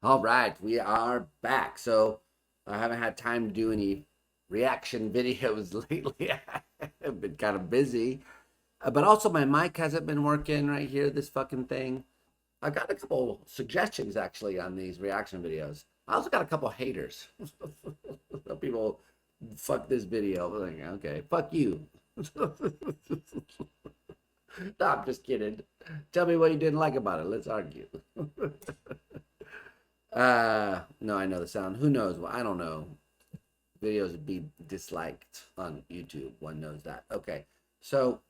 All right, we are back. So I haven't had time to do any reaction videos lately. I've been kind of busy. But also my mic hasn't been working right here, this fucking thing. I got a couple suggestions actually on these reaction videos. I also got a couple haters. Some people fuck this video. I'm like, okay, fuck you. No, I'm just kidding. Tell me what you didn't like about it. Let's argue. No, I know the sound. Who knows? Well, I don't know. Videos would be disliked on YouTube. One knows that. Okay, so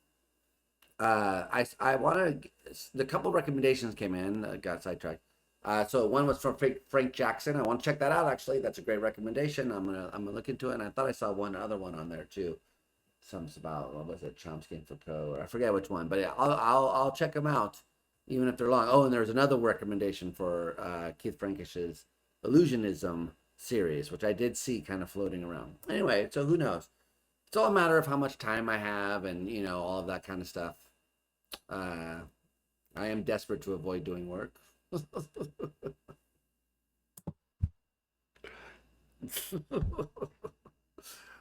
I wanted the couple recommendations came in. Got sidetracked. So one was from Frank Jackson. I want to check that out. Actually, that's a great recommendation. I'm gonna look into it. And I thought I saw one other one on there too. Something's about what was it? Chomsky and Foucault, or I forget which one. But yeah, I'll check them out, even if they're long. Oh, and there's another recommendation for Keith Frankish's Illusionism series, which I did see kind of floating around. Anyway, so who knows? It's all a matter of how much time I have, and all of that kind of stuff. Uh, I am desperate to avoid doing work.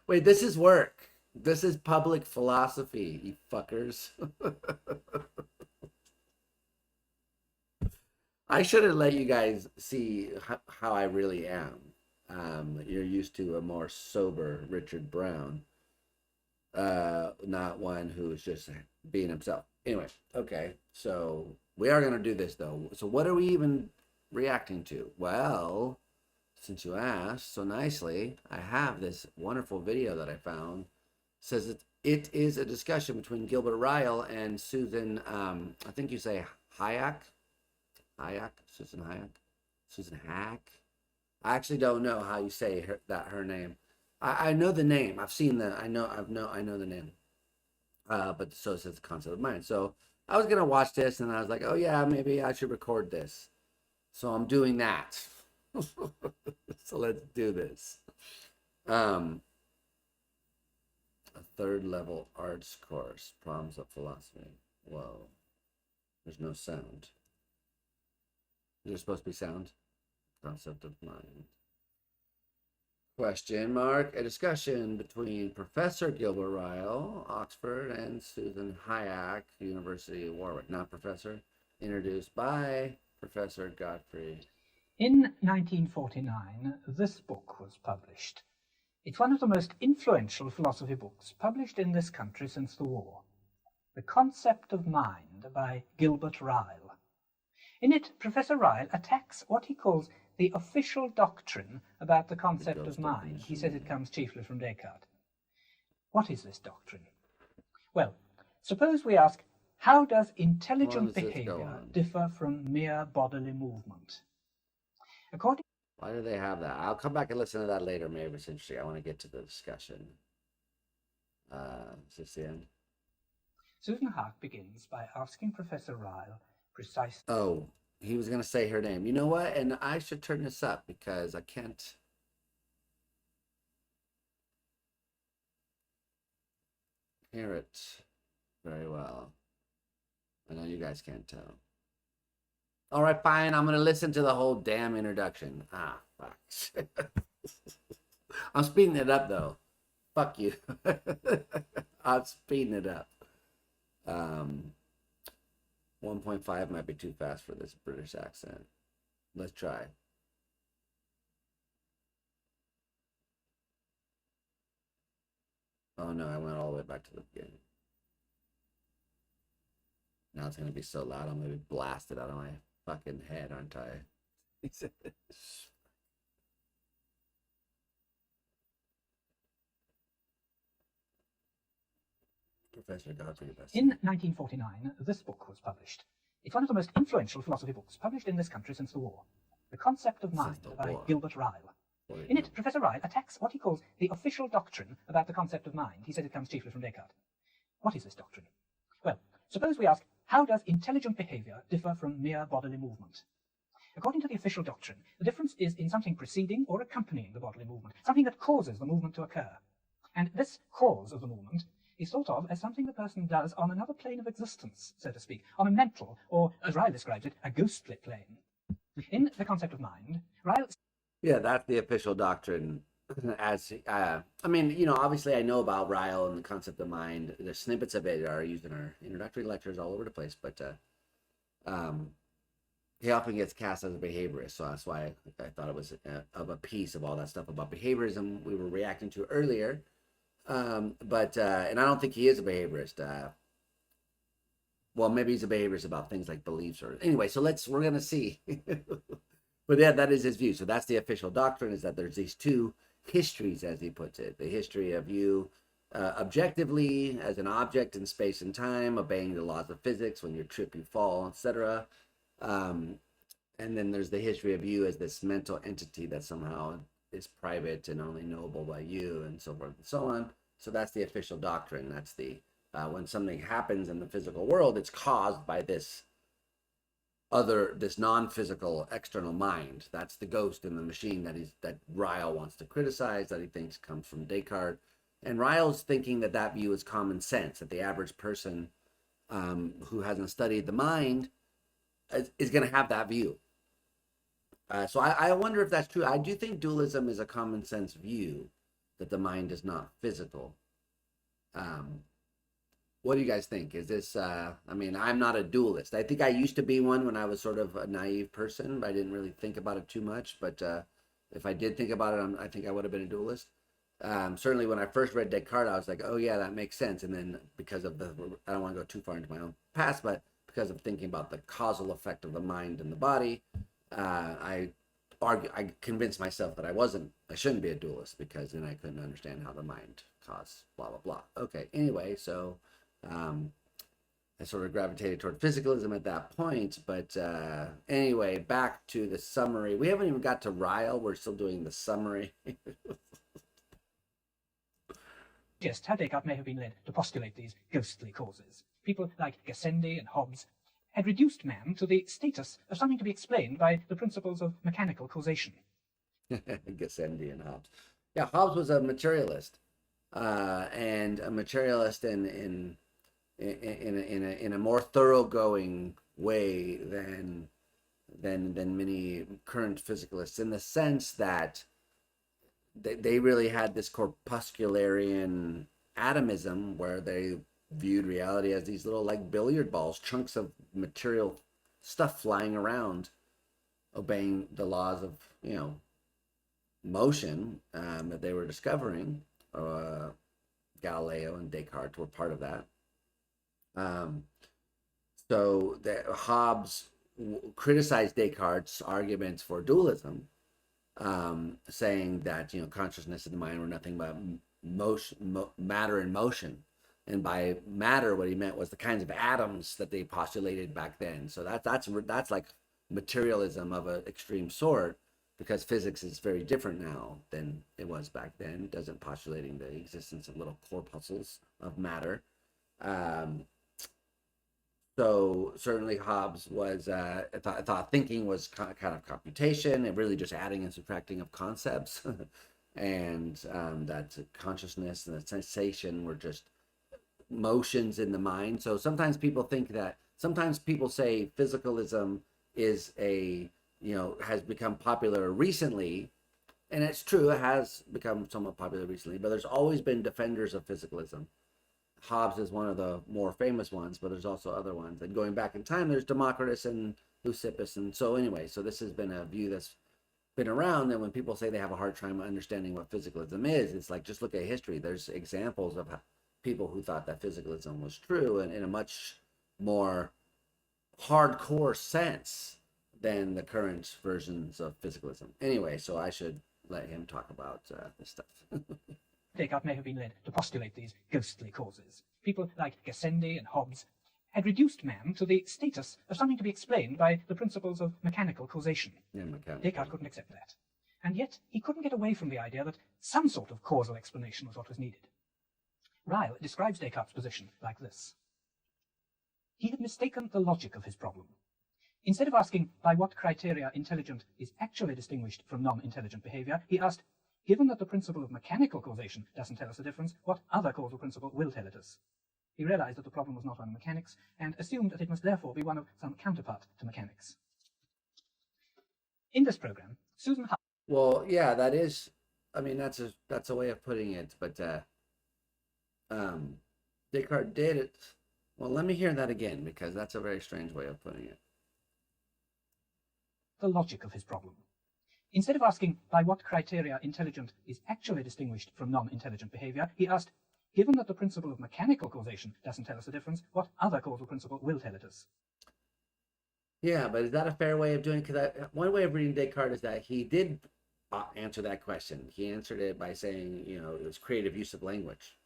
Wait, this is work. This is public philosophy, you fuckers. I should have let you guys see how I really am. You're used to a more sober Richard Brown, not one who's just being himself. Anyway, okay, so we are gonna do this though. So what are we even reacting to? Well, since you asked so nicely, I have this wonderful video that I found. It says it is a discussion between Gilbert Ryle and Susan. I think you say Hayak, Hayak, Susan Hayak, Susan Haak. I actually don't know how you say her name. I know the name. I've seen the. I know the name. But so it says the concept of mind. So I was gonna watch this, and I was like, oh yeah, maybe I should record this. So I'm doing that. So let's do this. Um, a third level arts course, problems of philosophy. Whoa, there's no sound. Is there supposed to be sound? Concept of mind. Question mark. A discussion between Professor Gilbert Ryle, Oxford, and Susan Haak, University of Warwick. Not professor. Introduced by Professor Godfrey. In 1949, this book was published. It's one of the most influential philosophy books published in this country since the war. The Concept of Mind by Gilbert Ryle. In it, Professor Ryle attacks what he calls the official doctrine about the concept of mind. He says it comes chiefly from Descartes. What is this doctrine? Well, suppose we ask, how does intelligent behavior differ from mere bodily movement? According Why do they have that? I'll come back and listen to that later. Maybe it's interesting. I want to get to the discussion. Is this the end? Susan Haak begins by asking Professor Ryle precisely. Oh, he was going to say her name. You know what? And I should turn this up because I can't hear it very well. I know you guys can't tell. All right, fine. I'm going to listen to the whole damn introduction. Ah, fuck. I'm speeding it up, though. Fuck you. I'm speeding it up. 1.5 might be too fast for this British accent. Let's try. Oh no, I went all the way back to the beginning. Now it's going to be so loud, I'm going to be blasted out of my fucking head, aren't I? Professor Godfrey. In 1949, this book was published. It's one of the most influential philosophy books published in this country since the war. The Concept of Mind by Gilbert Ryle. In it, Professor Ryle attacks what he calls the official doctrine about the concept of mind. He says it comes chiefly from Descartes. What is this doctrine? Well, suppose we ask, how does intelligent behavior differ from mere bodily movement? According to the official doctrine, the difference is in something preceding or accompanying the bodily movement, something that causes the movement to occur. And this cause of the movement is thought of as something the person does on another plane of existence, so to speak, on a mental, or, as Ryle describes it, a ghostly plane. In The Concept of Mind, Ryle... Yeah, that's the official doctrine. As I mean, you know, obviously I know about Ryle and the concept of mind. The snippets of it are used in our introductory lectures all over the place, but um, he often gets cast as a behaviorist, so that's why I thought it was of a piece of all that stuff about behaviorism we were reacting to earlier. But and I don't think he is a behaviorist. Well, maybe he's a behaviorist about things like beliefs or anyway. So we're gonna see. But yeah, that is his view. So that's the official doctrine: is that there's these two histories, as he puts it, the history of you objectively as an object in space and time, obeying the laws of physics. When you trip, you fall, etc. Um, and then there's the history of you as this mental entity that somehow is private and only knowable by you, and so forth and so on. So that's the official doctrine. That's the when something happens in the physical world, it's caused by this non-physical external mind. That's the ghost in the machine that Ryle wants to criticize, that he thinks comes from Descartes. And Ryle's thinking that view is common sense, that the average person who hasn't studied the mind is going to have that view. So I wonder if that's true. I do think dualism is a common sense view, that the mind is not physical. What do you guys think? Is this, I mean, I'm not a dualist. I think I used to be one when I was sort of a naive person. I didn't really think about it too much, but if I did think about it, I think I would have been a dualist. Certainly when I first read Descartes, I was like, oh yeah, that makes sense. And then because of I don't want to go too far into my own past, but because of thinking about the causal effect of the mind and the body, I convinced myself that I shouldn't be a dualist, because then I couldn't understand how the mind caused blah, blah, blah. Okay, anyway, so I sort of gravitated toward physicalism at that point, but anyway, back to the summary. We haven't even got to Ryle. We're still doing the summary. Just how Descartes may have been led to postulate these ghostly causes. People like Gassendi and Hobbes had reduced man to the status of something to be explained by the principles of mechanical causation. Gassendi and Hobbes. Yeah, Hobbes was a materialist, and a materialist in a more thoroughgoing way than many current physicalists, in the sense that they really had this corpuscularian atomism, where they viewed reality as these little, like, billiard balls, chunks of material stuff flying around, obeying the laws of, motion that they were discovering. Galileo and Descartes were part of that. So Hobbes criticized Descartes' arguments for dualism, saying that consciousness and the mind were nothing but matter in motion, and by matter what he meant was the kinds of atoms that they postulated back then. So that's like materialism of an extreme sort, because physics is very different now than it was back then. It doesn't postulating the existence of little corpuscles of matter. So certainly Hobbes was thought thinking was kind of computation, and really just adding and subtracting of concepts, and that consciousness and the sensation were just motions in the mind. So sometimes people say physicalism is has become popular recently, and it's true, it has become somewhat popular recently, but there's always been defenders of physicalism. Hobbes is one of the more famous ones, but there's also other ones. And going back in time, there's Democritus and Leucippus. And so anyway, so this has been a view that's been around. And when people say they have a hard time understanding what physicalism is, it's like, just look at history. There's examples of people who thought that physicalism was true, and in a much more hardcore sense than the current versions of physicalism. Anyway, so I should let him talk about this stuff. Descartes may have been led to postulate these ghostly causes. People like Gassendi and Hobbes had reduced man to the status of something to be explained by the principles of mechanical causation. Descartes couldn't accept that. And yet he couldn't get away from the idea that some sort of causal explanation was what was needed. Ryle describes Descartes' position like this. He had mistaken the logic of his problem. Instead of asking by what criteria intelligent is actually distinguished from non-intelligent behavior, he asked, given that the principle of mechanical causation doesn't tell us the difference, what other causal principle will tell it us? He realized that the problem was not one of mechanics, and assumed that it must therefore be one of some counterpart to mechanics. In this program, Susan Haak. Well, yeah, that is. I mean, that's a way of putting it, but Descartes did it. Well, let me hear that again because that's a very strange way of putting it. The logic of his problem. Instead of asking by what criteria intelligent is actually distinguished from non-intelligent behavior, he asked, given that the principle of mechanical causation doesn't tell us the difference, what other causal principle will tell it us? Yeah, but is that a fair way of doing it? Because one way of reading Descartes is that he did answer that question. He answered it by saying, you know, it was creative use of language,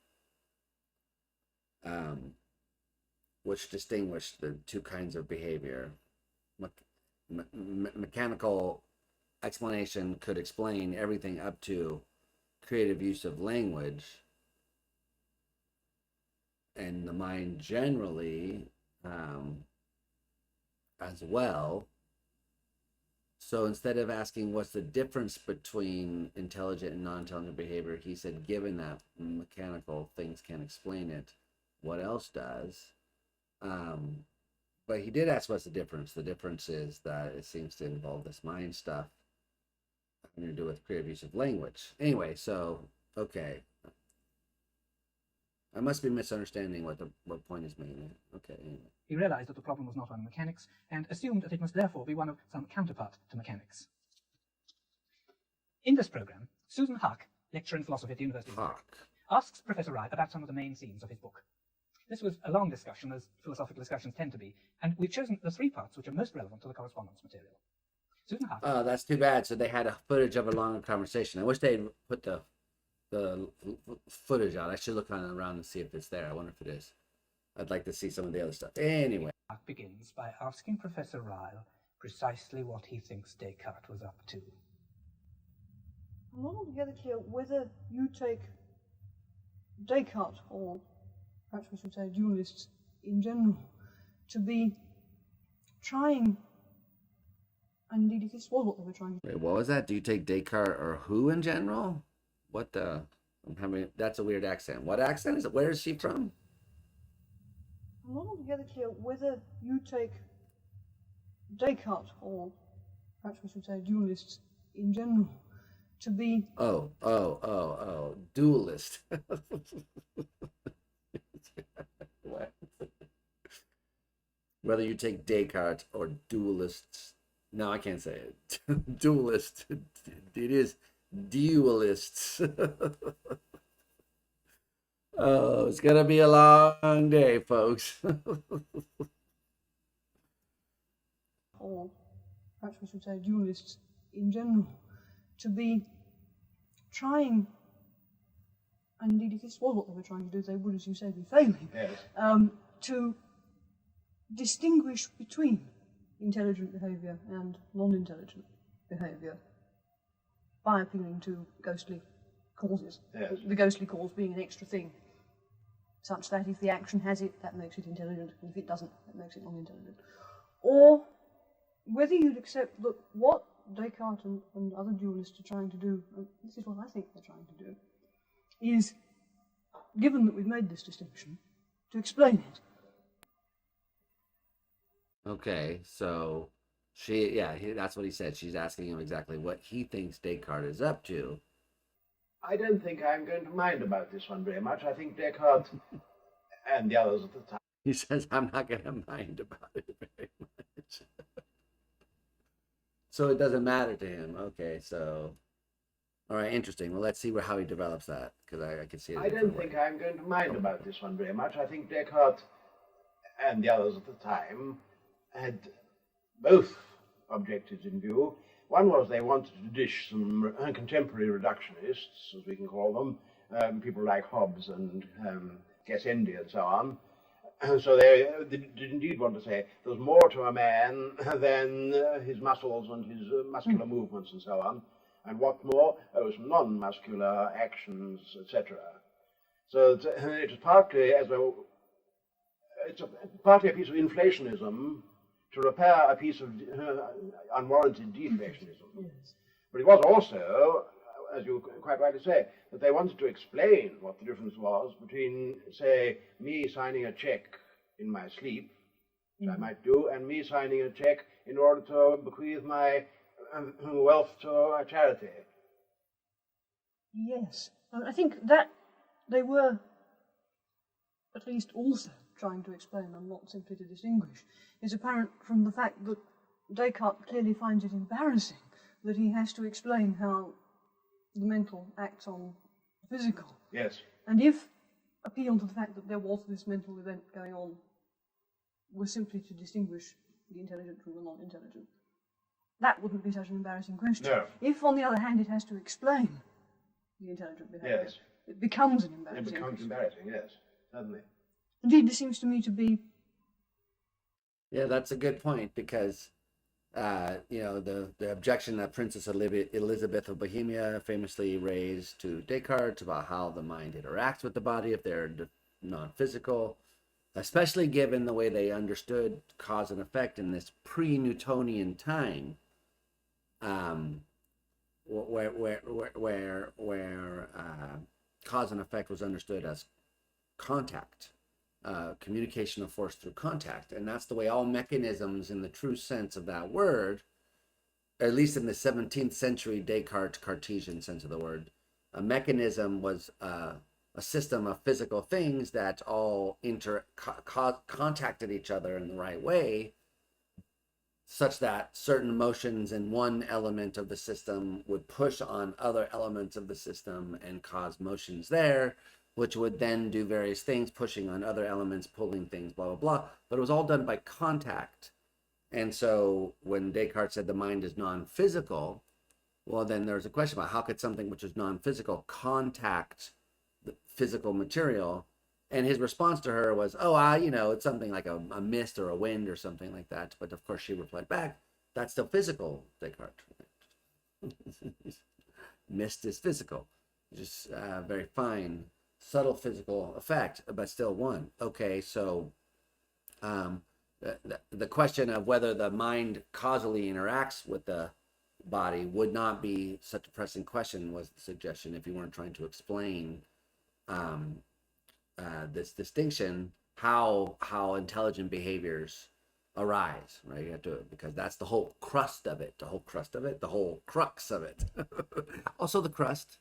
which distinguished the two kinds of behavior. Mechanical explanation could explain everything up to creative use of language, and the mind generally as well. So instead of asking what's the difference between intelligent and non-intelligent behavior, he said, given that mechanical things can explain it, what else does? But he did ask what's the difference. The difference is that it seems to involve this mind stuff having to do with creative use of language. Anyway, so, okay. I must be misunderstanding what point is made. Okay, anyway. He realized that the problem was not one of mechanics and assumed that it must therefore be one of some counterpart to mechanics. In this program, Susan Haak, lecturer in philosophy at the University of Zurich, asks Professor Ryle about some of the main themes of his book. This was a long discussion, as philosophical discussions tend to be, and we've chosen the three parts which are most relevant to the correspondence material. Susan Haak. Oh, that's too bad. So they had a footage of a longer conversation. I wish they'd put the footage out. I should look around and see if it's there. I wonder if it is. I'd like to see some of the other stuff. Anyway. Haak begins by asking Professor Ryle precisely what he thinks Descartes was up to. I'm not altogether clear whether you take Descartes, or perhaps we should say dualists in general, to be trying, and indeed if this was what they were trying to do. Wait, what was that? Do you take Descartes or who in general? What the? That's a weird accent. What accent is it? Where is she from? I'm not altogether clear whether you take Descartes, or perhaps we should say dualists in general, to be... Dualist. What? Whether you take Descartes or dualists. No, I can't say it. Dualist. It is dualists. Oh, it's gonna be a long day, folks. Or perhaps we should say dualists in general, to be trying, and indeed if this was what they were trying to do, they would, as you say, be failing, yes. To distinguish between intelligent behaviour and non-intelligent behaviour by appealing to ghostly causes, yes. The ghostly cause being an extra thing, such that if the action has it, that makes it intelligent, and if it doesn't, that makes it non-intelligent. Or whether you'd accept that what Descartes and other dualists are trying to do, and this is what I think they're trying to do, is, given that we've made this distinction, to explain it. Okay, so that's what he said. She's asking him exactly what he thinks Descartes is up to. I don't think I'm going to mind about this one very much. I think Descartes and the others at the time. He says, I'm not going to mind about it very much. So it doesn't matter to him. Okay, so... All right, interesting. Well, let's see how he develops that, because I can see it. I don't think I'm going to mind about this one very much. I think Descartes and the others at the time had both objectives in view. One was they wanted to dish some contemporary reductionists, as we can call them, people like Hobbes and Gassendi and so on. And so they did indeed want to say there's more to a man than his muscles and his muscular movements and so on. And what more? Those non-muscular actions, etc. So it is partly partly a piece of inflationism to repair a piece of unwarranted deflationism. Yes. But it was also, as you quite rightly say, that they wanted to explain what the difference was between, say, me signing a check in my sleep, which I might do, and me signing a check in order to bequeath my wealth to charity. Yes. And I think that they were at least also trying to explain, and not simply to distinguish, is apparent from the fact that Descartes clearly finds it embarrassing that he has to explain how the mental acts on the physical. Yes. And if appeal to the fact that there was this mental event going on was simply to distinguish the intelligent from the non-intelligent, that wouldn't be such an embarrassing question. No. If, on the other hand, it has to explain the intelligent behaviour, Yes. it becomes an embarrassing It becomes question. embarrassing, yes, certainly. Indeed, this seems to me to be... Yeah, that's a good point, because the objection that Princess Elizabeth of Bohemia famously raised to Descartes about how the mind interacts with the body if they're non-physical, especially given the way they understood cause and effect in this pre-Newtonian time, where cause and effect was understood as contact. Communication of force through contact, and that's the way all mechanisms in the true sense of that word, at least in the 17th century Descartes Cartesian sense of the word, a mechanism was a system of physical things that all contacted each other in the right way, such that certain motions in one element of the system would push on other elements of the system and cause motions there, which would then do various things, pushing on other elements, pulling things, blah, blah, blah. But it was all done by contact. And so when Descartes said the mind is non-physical, well, then there's a question about how could something which is non-physical contact the physical material? And his response to her was, it's something like a mist or a wind or something like that. But of course she replied back, that's still physical, Descartes. Mist is physical, just very fine, subtle physical effect, but still one. Okay, so the question of whether the mind causally interacts with the body would not be such a pressing question, was the suggestion, if you weren't trying to explain this distinction, how intelligent behaviors arise, right? You have to, because that's the whole crust of it, the whole crux of it. Also the crust.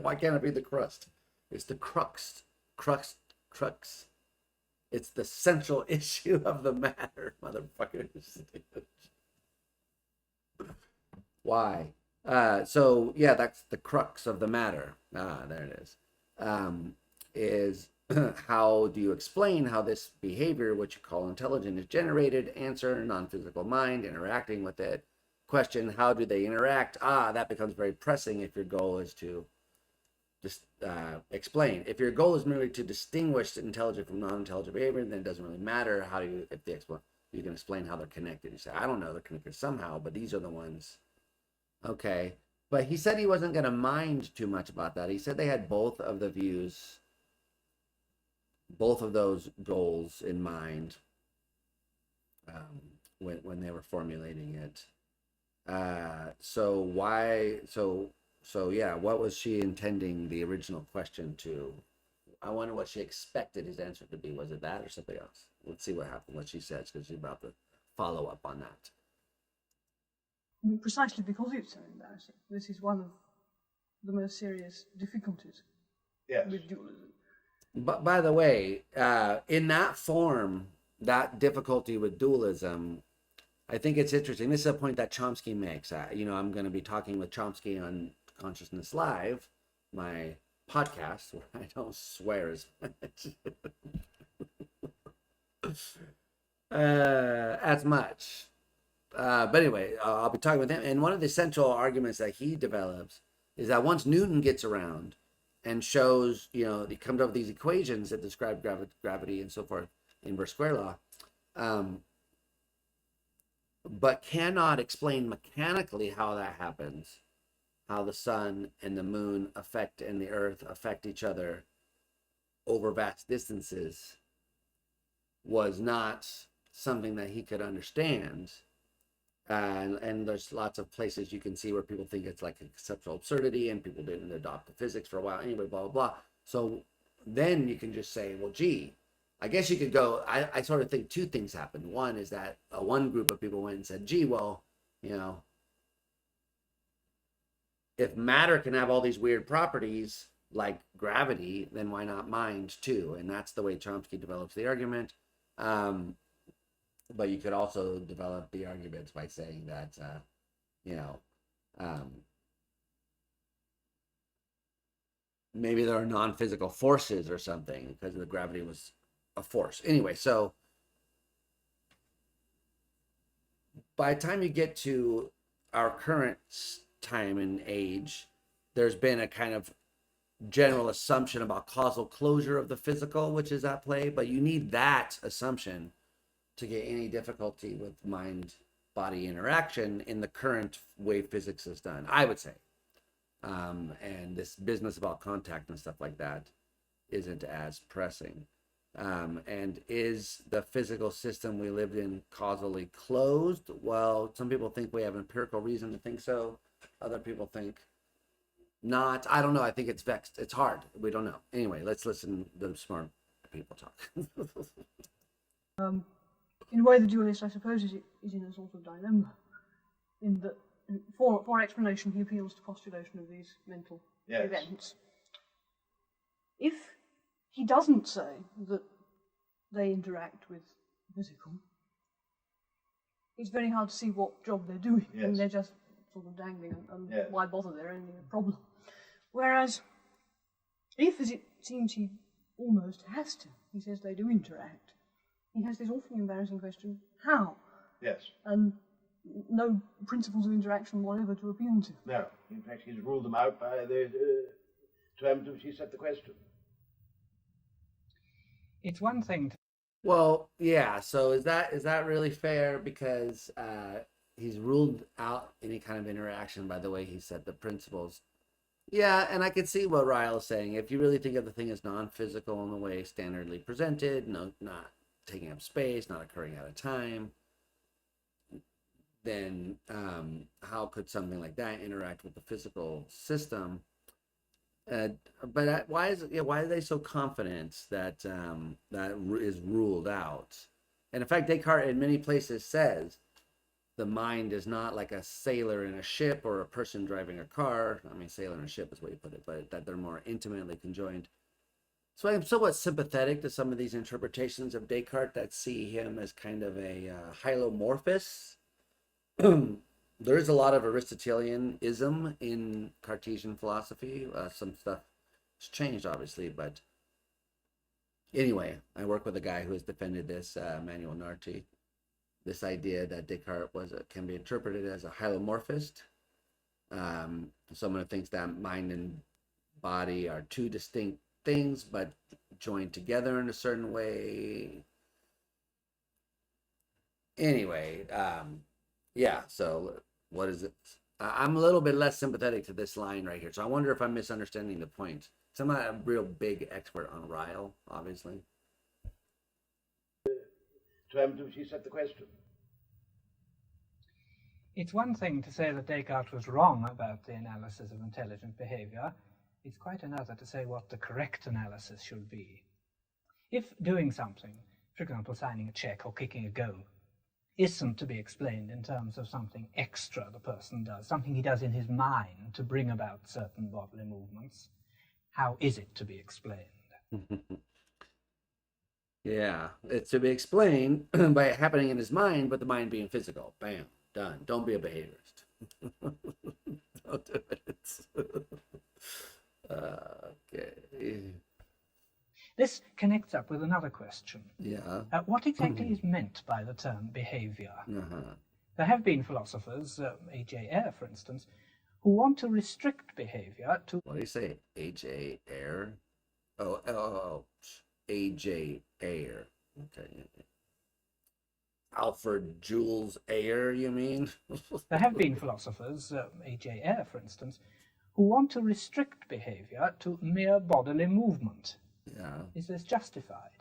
Why can't it be the crust? It's the crux. It's the central issue of the matter, motherfuckers. Why? So yeah, that's the crux of the matter. There it is. Is how do you explain how this behavior, which you call intelligent, is generated? Answer: non-physical mind interacting with it. Question: how do they interact? That becomes very pressing if your goal is to just explain. If your goal is merely to distinguish intelligent from non-intelligent behavior, then it doesn't really matter how you, if they explain, you can explain how they're connected. You say, I don't know, they're connected somehow, but these are the ones. Okay, but he said he wasn't going to mind too much about that. He said they had both of the views, both of those goals in mind when they were formulating it. So yeah, what was she intending the original question to? I wonder what she expected his answer to be. Was it that or something else? Let's see what happened, what she says, because she's about to follow up on that. Precisely because it's so embarrassing. This is one of the most serious difficulties with dualism. But by the way, in that form, that difficulty with dualism, I think it's interesting. This is a point that Chomsky makes. I'm going to be talking with Chomsky on Consciousness Live, my podcast, where I don't swear as much. But anyway, I'll be talking with him. And one of the central arguments that he develops is that once Newton gets around and shows, he comes up with these equations that describe gravity and so forth, inverse square law, but cannot explain mechanically how that happens, how the sun and the moon and the earth affect each other over vast distances, was not something that he could understand. And there's lots of places you can see where people think it's like a conceptual absurdity, and people didn't adopt the physics for a while anyway, blah, blah, blah. So then you can just say, well, gee, I guess you could go, I sort of think two things happened. One is that one group of people went and said, gee, well, if matter can have all these weird properties like gravity, then why not mind too? And that's the way Chomsky develops the argument. But you could also develop the arguments by saying that, maybe there are non-physical forces or something because the gravity was a force. Anyway, so by the time you get to our current time and age, there's been a kind of general assumption about causal closure of the physical, which is at play, but you need that assumption to get any difficulty with mind-body interaction in the current way physics is done, I would say. And this business about contact and stuff like that isn't as pressing. And is the physical system we lived in causally closed? Well, some people think we have empirical reason to think so. Other people think not. I don't know. I think it's vexed. It's hard. We don't know. Anyway, let's listen to the smart people talk. In a way, the dualist, I suppose, is in a sort of dilemma. In that, for explanation, he appeals to postulation of these mental events. If he doesn't say that they interact with physical, it's very hard to see what job they're doing. Yes. And they're just sort of dangling, and Yes. why bother? They're only a problem. Whereas, if, as it seems he almost has to, he says they do interact, he has this awfully embarrassing question, how? Yes. And no principles of interaction whatever to appeal to. No. In fact, he's ruled them out by the terms to which he set the question. It's one thing to... Well, yeah. So is that really fair? Because he's ruled out any kind of interaction by the way he set the principles. Yeah, and I could see what Ryle is saying. If you really think of the thing as non-physical in the way standardly presented, no, not taking up space, not occurring at a time, then how could something like that interact with the physical system? But why are they so confident that that is ruled out? And in fact, Descartes in many places says the mind is not like a sailor in a ship or a person driving a car. I mean, sailor in a ship is the way you put it, but that they're more intimately conjoined. So I'm somewhat sympathetic to some of these interpretations of Descartes that see him as kind of a hylomorphous. There is a lot of Aristotelianism in Cartesian philosophy. Some stuff has changed, obviously, but anyway, I work with a guy who has defended this, Manuel Narti, this idea that Descartes can be interpreted as a hylomorphist. Someone who thinks that mind and body are two distinct things, but joined together in a certain way. Anyway, yeah, so what is it? I'm a little bit less sympathetic to this line right here. So I wonder if I'm misunderstanding the point. So I'm not a real big expert on Ryle, obviously. Terms to which he set the question. It's one thing to say that Descartes was wrong about the analysis of intelligent behavior. It's quite another to say what the correct analysis should be. If doing something, for example, signing a check or kicking a goal, isn't to be explained in terms of something extra the person does, something he does in his mind to bring about certain bodily movements, how is it to be explained? Yeah, it's to be explained by it happening in his mind, but the mind being physical. Bam, done. Don't be a behaviorist. Don't do it. Okay. This connects up with another question. Yeah. What exactly is meant by the term behavior? Uh-huh. There have been philosophers, A.J. Ayer, for instance, who want to restrict behavior to... What do you say? H.A. Ayer? Oh. A.J. Ayer. Okay. Alfred Jules Ayer, you mean? There have been philosophers, A.J. Ayer, for instance, who want to restrict behavior to mere bodily movement. Yeah. Is this justified?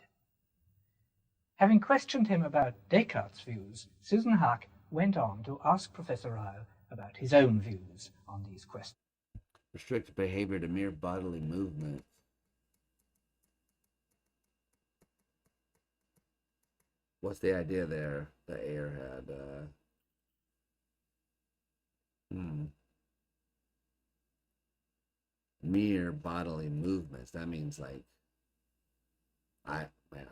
Having questioned him about Descartes' views, Susan Haak went on to ask Professor Ryle about his own views on these questions. Restrict behavior to mere bodily movement. What's the idea there that Ayer had? mere bodily movements. That means like I'm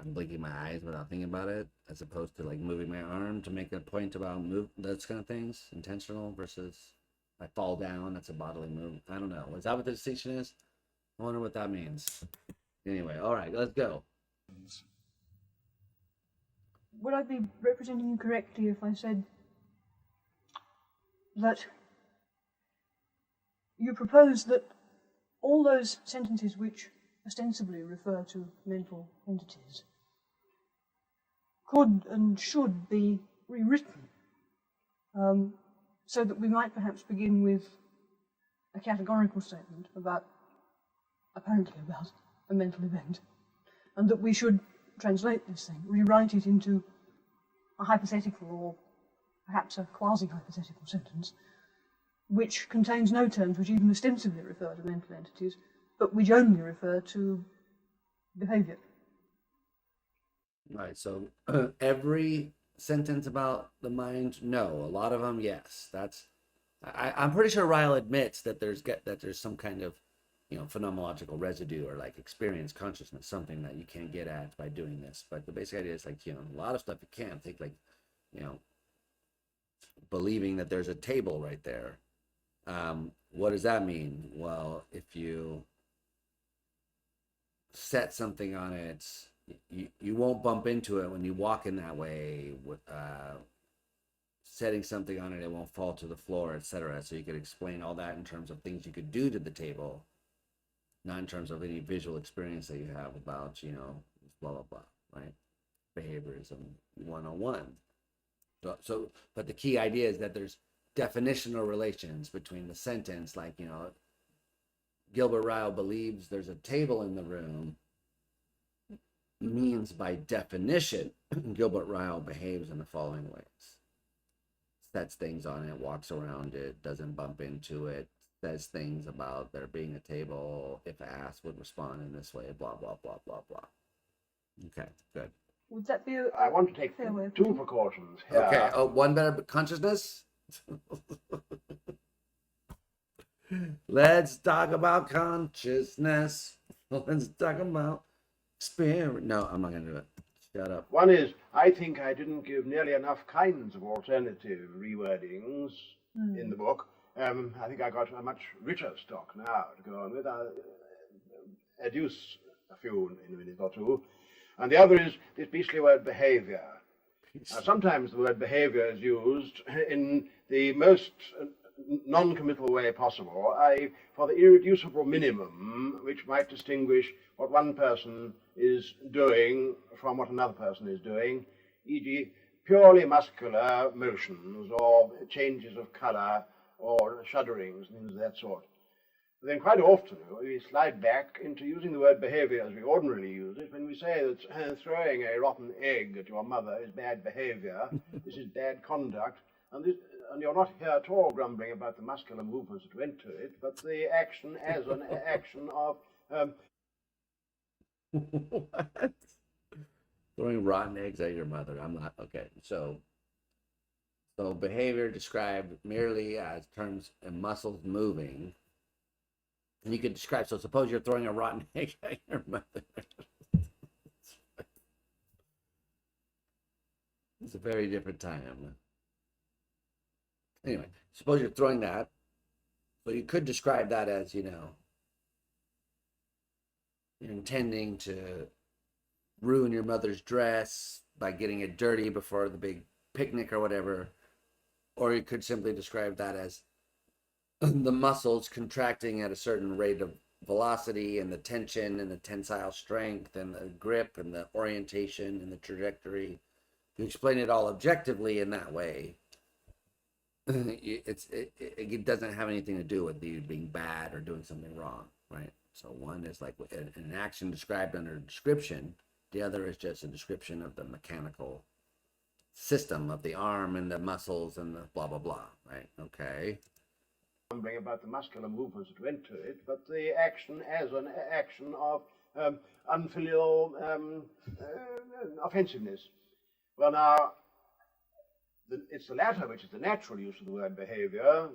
blinking my eyes without thinking about it, as opposed to like moving my arm to make a point about those kind of things, intentional versus I fall down, that's a bodily move. I don't know. Is that what the distinction is? I wonder what that means. Anyway, all right, let's go. Would I be representing you correctly if I said that you propose that all those sentences which ostensibly refer to mental entities could and should be rewritten, so that we might perhaps begin with a categorical statement apparently about a mental event, and that we should translate this thing, rewrite it into a hypothetical or perhaps a quasi-hypothetical sentence, which contains no terms which even ostensibly refer to mental entities, but which only refer to behaviour. Right, so every sentence about the mind, no. A lot of them, yes. I'm pretty sure Ryle admits that there's some kind of, phenomenological residue or like experience, consciousness, something that you can't get at by doing this. But the basic idea is like, a lot of stuff you can't think, like, believing that there's a table right there. What does that mean? Well, if you set something on it, you won't bump into it when you walk in that way. Setting something on it, it won't fall to the floor, etc. So you could explain all that in terms of things you could do to the table, not in terms of any visual experience that you have about, blah, blah, blah, right? Behaviorism 101. So, but the key idea is that there's definitional relations between the sentence, like, Gilbert Ryle believes there's a table in the room, means by definition, Gilbert Ryle behaves in the following ways. Sets things on it, walks around it, doesn't bump into it, says things about there being a table, if asked, would respond in this way, blah, blah, blah, blah, blah. Okay, good. Would that be I want to take fair way of two putting it? precautions here. Okay, one better consciousness. Let's talk about consciousness. Let's talk about spirit. No, I'm not going to do it. Shut up. One is, I think I didn't give nearly enough kinds of alternative rewordings in the book. I think I got a much richer stock now to go on with. I'll adduce a few in a minute or two. And the other is this beastly word behaviour. Sometimes the word behaviour is used in the most non-committal way possible, i.e. for the irreducible minimum which might distinguish what one person is doing from what another person is doing, e.g. purely muscular motions or changes of colour or shudderings and things of that sort. But then quite often we slide back into using the word behaviour as we ordinarily use it when we say that throwing a rotten egg at your mother is bad behaviour, this is bad conduct, and you're not here at all grumbling about the muscular movements that went to it, but the action as an action of... What? Throwing rotten eggs at your mother. I'm not... Okay, so behavior described merely as terms and muscles moving. And you could describe, so suppose you're throwing a rotten egg at your mother. It's a very different time. Anyway, suppose you're throwing that. So you could describe that as, you're intending to ruin your mother's dress by getting it dirty before the big picnic or whatever. Or you could simply describe that as the muscles contracting at a certain rate of velocity, and the tension and the tensile strength and the grip and the orientation and the trajectory. You explain it all objectively in that way. It doesn't have anything to do with you being bad or doing something wrong, right? So one is like an action described under description. The other is just a description of the mechanical system of the arm and the muscles and the blah, blah, blah, right? Okay. Grumbling about the muscular movements that went to it, but the action as an action of unfilial offensiveness. Well, now, it's the latter which is the natural use of the word behaviour.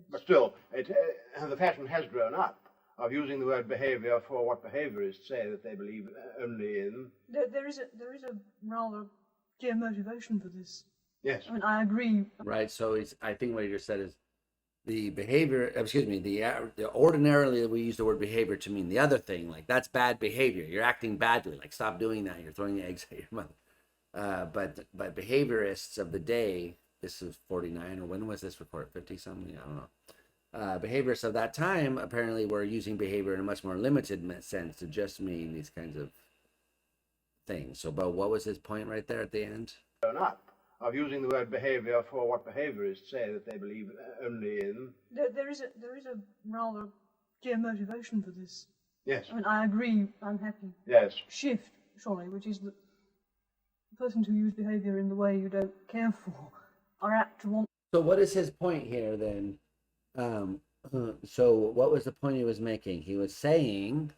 But still, the fashion has grown up of using the word behaviour for what behaviourists say that they believe only in. There is a rather clear motivation for this. Yes. I mean, I agree. Right. So I think what you just said is the behavior. Excuse me. The ordinarily we use the word behavior to mean the other thing. Like that's bad behavior. You're acting badly. Like stop doing that. You're throwing eggs at your mother. But behaviorists of the day. This is 49, or when was this recorded? 50 something. I don't know. Behaviorists of that time apparently were using behavior in a much more limited sense to just mean these kinds of things. So, but what was his point right there at the end? Grown up of using the word behaviour for what behaviourists say that they believe only in. There is a rather clear motivation for this. Yes. I mean, I agree. Unhappy. Yes. Shift, surely, which is that persons who use behaviour in the way you don't care for are apt to want. So, what is his point here then? So, what was the point he was making? He was saying,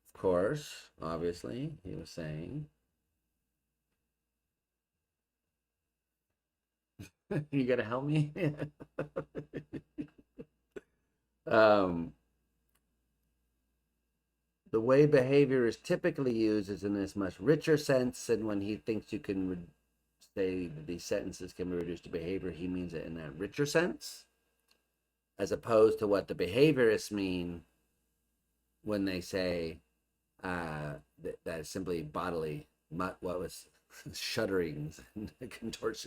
of course, obviously, he was saying. You gotta help me. The way behavior is typically used is in this much richer sense, and when he thinks you can say these sentences can be reduced to behavior, he means it in that richer sense, as opposed to what the behaviorists mean when they say that is simply bodily, what was shudderings and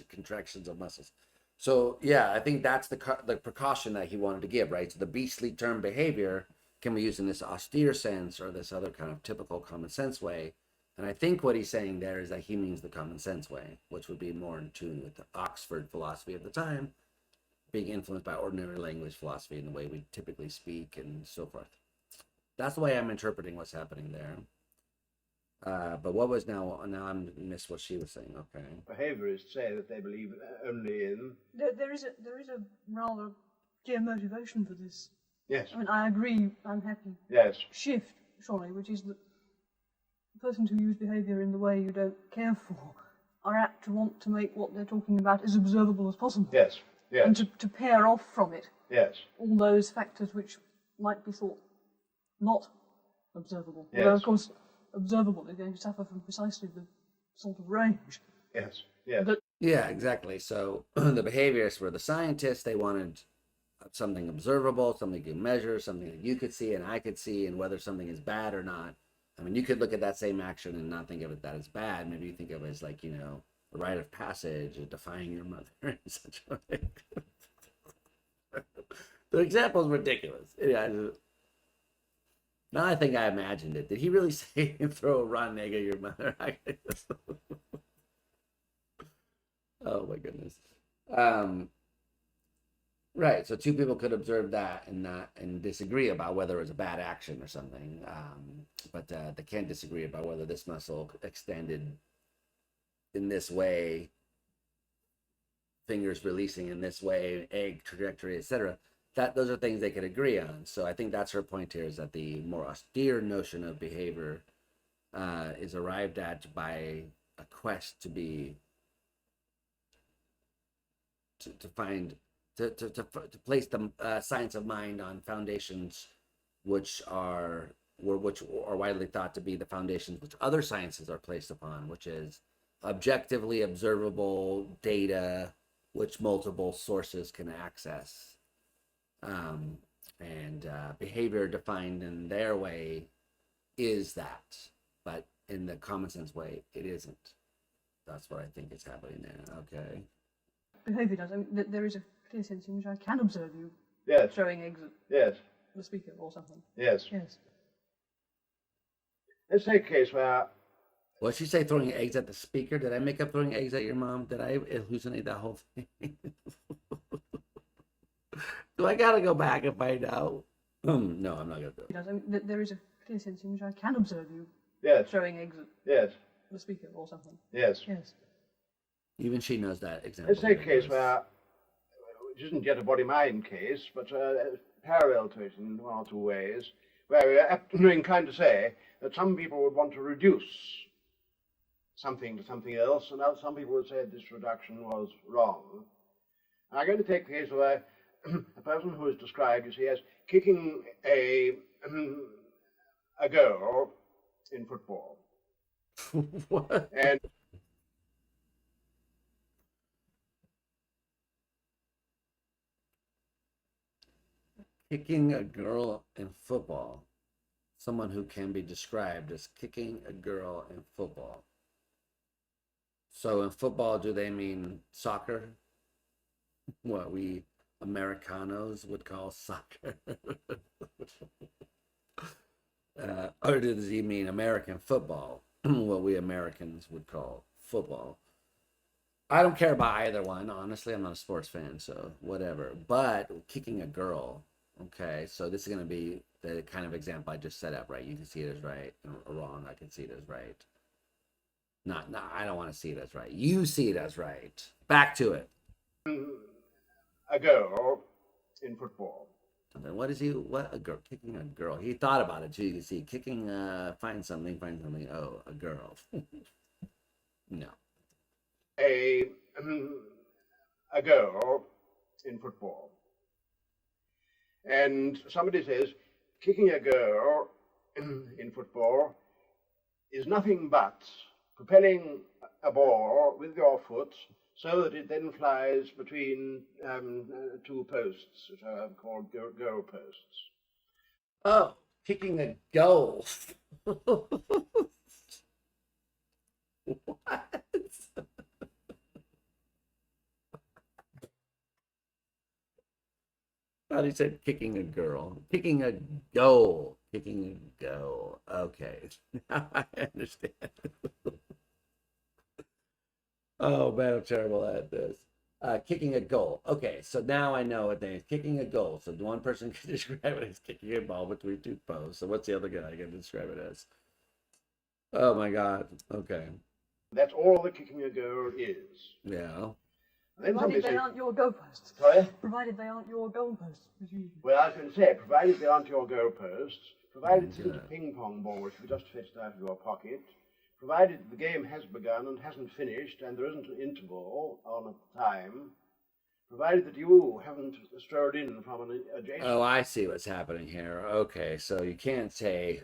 contractions of muscles. So yeah, I think that's the precaution that he wanted to give, right? So the beastly term behavior can be used in this austere sense or this other kind of typical common sense way. And I think what he's saying there is that he means the common sense way, which would be more in tune with the Oxford philosophy of the time, being influenced by ordinary language philosophy and the way we typically speak and so forth. That's the way I'm interpreting what's happening there. But what was now I'm missed what she was saying. Okay. Behaviourists say that they believe only in. There is a rather clear motivation for this. Yes. I mean, I agree. Unhappy. Yes. Shift, surely, which is that persons who use behaviour in the way you don't care for are apt to want to make what they're talking about as observable as possible. Yes. Yes. And to pair off from it yes. all those factors which might be thought not observable. Yes. Although, of course, observable is going to suffer from precisely the sort of range. Yes. Yes. Yeah, exactly. So the behaviorists were the scientists. They wanted something observable, something you could measure, something that you could see and I could see, and whether something is bad or not. I mean, you could look at that same action and not think of it that as bad. Maybe you think of it as like, a rite of passage, or defying your mother in such a way. The example is ridiculous. Yeah. Now I think I imagined it. Did he really say throw a rotten egg at your mother? Oh my goodness. Right. So two people could observe that and disagree about whether it was a bad action or something. But they can't disagree about whether this muscle extended in this way, fingers releasing in this way, egg trajectory, etc. Those are things they could agree on. So I think that's her point here, is that the more austere notion of behavior is arrived at by a quest to place the science of mind on foundations which are widely thought to be the foundations which other sciences are placed upon, which is objectively observable data which multiple sources can access. And behavior defined in their way is that, but in the common sense way, it isn't. That's what I think is happening there. Okay. Behaviour does. I mean, there is a clear sense in which I can observe you Yes. throwing eggs at Yes. the speaker or something. Yes. Yes. Let's take a case where. What did she say, throwing eggs at the speaker? Did I make up throwing eggs at your mom? Did I hallucinate that whole thing? Do I gotta go back and find out? No, I'm not gonna do it. I mean, there is a clear sense in which I can observe you Yes. throwing eggs at Yes. the speaker or something. Yes. Yes. Even she knows that example. Let's take a case where, which isn't yet a body-mind case, but parallel to it in one or two ways, where we're inclined to say that some people would want to reduce something to something else, and some people would say this reduction was wrong. And I'm going to take the case where a person who is described, you see, as kicking a girl in football. What? And Kicking a girl in football. Someone who can be described as kicking a girl in football. So in football, do they mean soccer? What we Americanos would call soccer? Or does he mean American football? What we Americans would call football. I don't care about either one. Honestly, I'm not a sports fan, so whatever. But kicking a girl, okay, so this is going to be the kind of example I just set up, right? You can see it as right or wrong. I can see it as right. Not, no, I don't want to see it as right. You see it as right. Back to it. a girl in football. And then what is he? What a girl kicking a girl? He thought about it too. You can see kicking. Find something. Find something. Oh, a girl. No. A girl in football. And somebody says kicking a girl in football is nothing but propelling a ball with your foot so that it then flies between two posts, which are called goal posts. Oh, kicking a goal. What? Thought he said kicking a girl. Kicking a goal. Kicking a goal. Okay. Now I understand. Oh man, I'm terrible at this. Kicking a goal. Okay, so now I know what they kicking a goal. So one person can describe it as kicking a ball between two posts. So what's the other guy can describe it as? Oh my God. Okay. That's all the kicking a goal is. Yeah. And then Provided somebody they says, aren't your goalposts. sorry? Provided they aren't your goalposts. Well, I was going to say, provided they aren't your goal posts, provided it isn't a Okay. ping pong ball which you just fetched out of your pocket, provided the game has begun and hasn't finished and there isn't an interval on a time, provided that you haven't strode in from an adjacent. Oh, I see what's happening here. Okay, so you can't say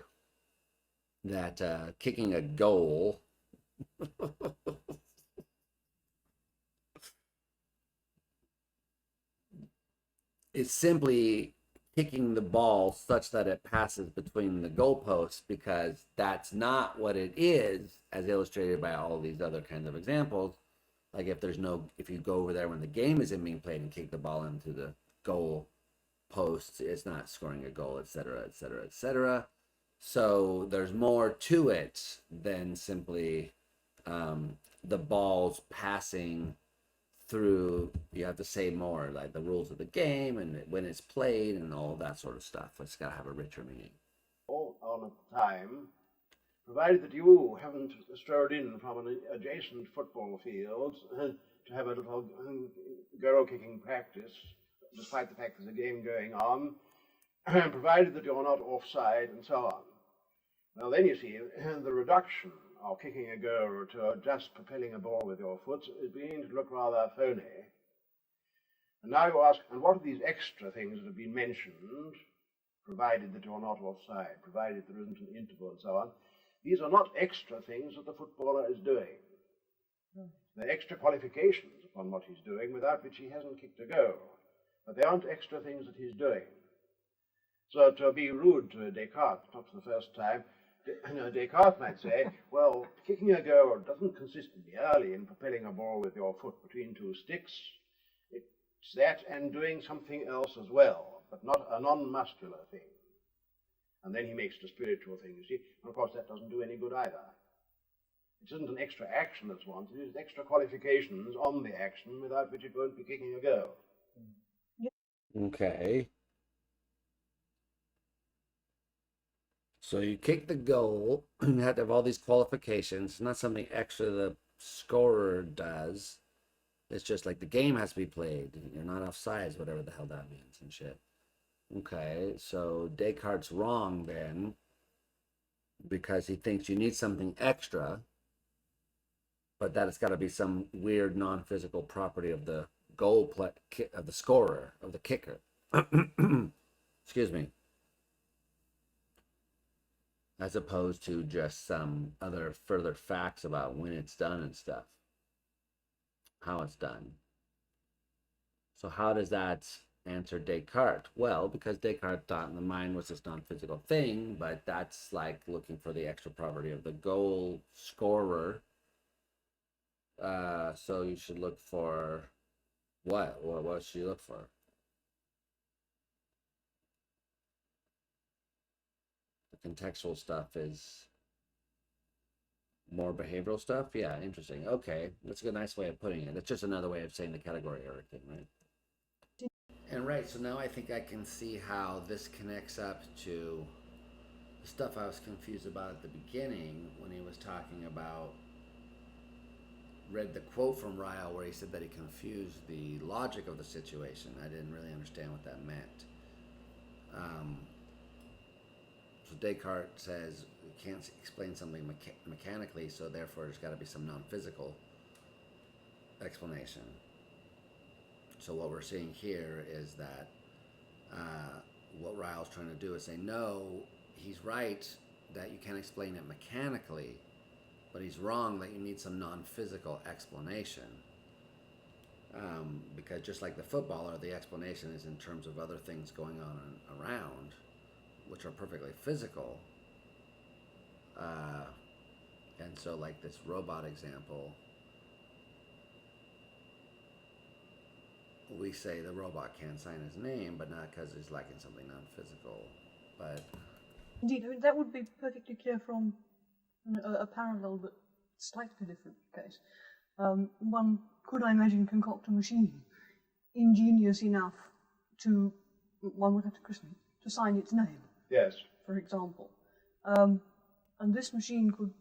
that kicking a goal. It's simply kicking the ball such that it passes between the goalposts, because that's not what it is, as illustrated by all these other kinds of examples. Like if you go over there when the game isn't being played and kick the ball into the goal posts, it's not scoring a goal, etc., etc., etc. So there's more to it than simply the balls passing through. You have to say more, like the rules of the game and when it's played and all that sort of stuff. It's got to have a richer meaning. On a time, provided that you haven't strode in from an adjacent football field to have a little girl kicking practice, despite the fact there's a game going on, provided that you're not offside and so on. Now then you see, the reduction of kicking a goal to just propelling a ball with your foot is beginning to look rather phony. And now you ask, and what are these extra things that have been mentioned, provided that you're not offside, provided there isn't an interval and so on? These are not extra things that the footballer is doing. They're extra qualifications upon what he's doing, without which he hasn't kicked a goal. But they aren't extra things that he's doing. So to be rude to Descartes, not for the first time, Descartes might say, well, kicking a goal doesn't consist merely in propelling a ball with your foot between two sticks. It's that and doing something else as well, but not a non-muscular thing. And then he makes the spiritual thing, you see. And of course, that doesn't do any good either. It isn't an extra action that's wanted, it's extra qualifications on the action, without which it won't be kicking a goal. Okay. So you kick the goal, you have to have all these qualifications. It's not something extra the scorer does. It's just like the game has to be played. You're not offsides, whatever the hell that means and shit. Okay, so Descartes' wrong then, because he thinks you need something extra, but that it's got to be some weird non-physical property of the of the scorer, of the kicker. Excuse me. As opposed to just some other further facts about when it's done and stuff, how it's done. So how does that answer Descartes? Well, because Descartes thought the mind was this non-physical thing, but that's like looking for the extra property of the goal scorer. So you should look for what? What should you look for? The contextual stuff is more behavioral stuff. Yeah, interesting. Okay, that's a nice way of putting it. It's just another way of saying the category error thing, right? And right, so now I think I can see how this connects up to the stuff I was confused about at the beginning when he was talking about, read the quote from Ryle where he said that he confused the logic of the situation. I didn't really understand what that meant. So Descartes says we can't explain something mechanically, so therefore there's got to be some non-physical explanation. So what we're seeing here is that what Ryle's trying to do is say, no, he's right that you can't explain it mechanically, but he's wrong that you need some non-physical explanation. Because just like the footballer, the explanation is in terms of other things going on around, which are perfectly physical. And so like this robot example, we say the robot can't sign his name, but not because he's lacking something non-physical. But Indeed, I mean, that would be perfectly clear from a parallel but slightly different case. One could, I imagine, concoct a machine ingenious enough to, one would have to christen it, to sign its name. Yes. For example. And this machine could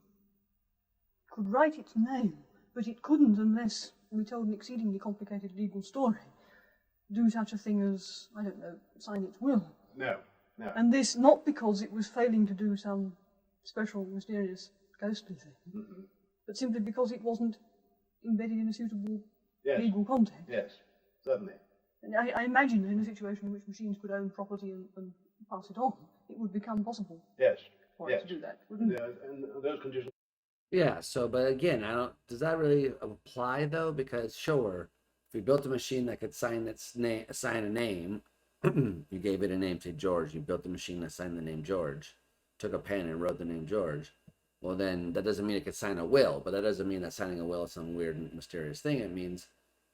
write its name, but it couldn't unless we told an exceedingly complicated legal story. Do such a thing as, I don't know, sign its will. No. And this not because it was failing to do some special, mysterious, ghostly thing, but simply because it wasn't embedded in a suitable legal context. Yes, certainly. And I imagine that in a situation in which machines could own property and pass it on, it would become possible for it to do that, wouldn't it? And those conditions. yeah, so but again, does that really apply though? Because sure, if you built a machine that could sign a name, you gave it a name, say George, you built a machine that signed the name George, took a pen and wrote the name George, well then that doesn't mean it could sign a will, but that doesn't mean that signing a will is some weird and mysterious thing. It means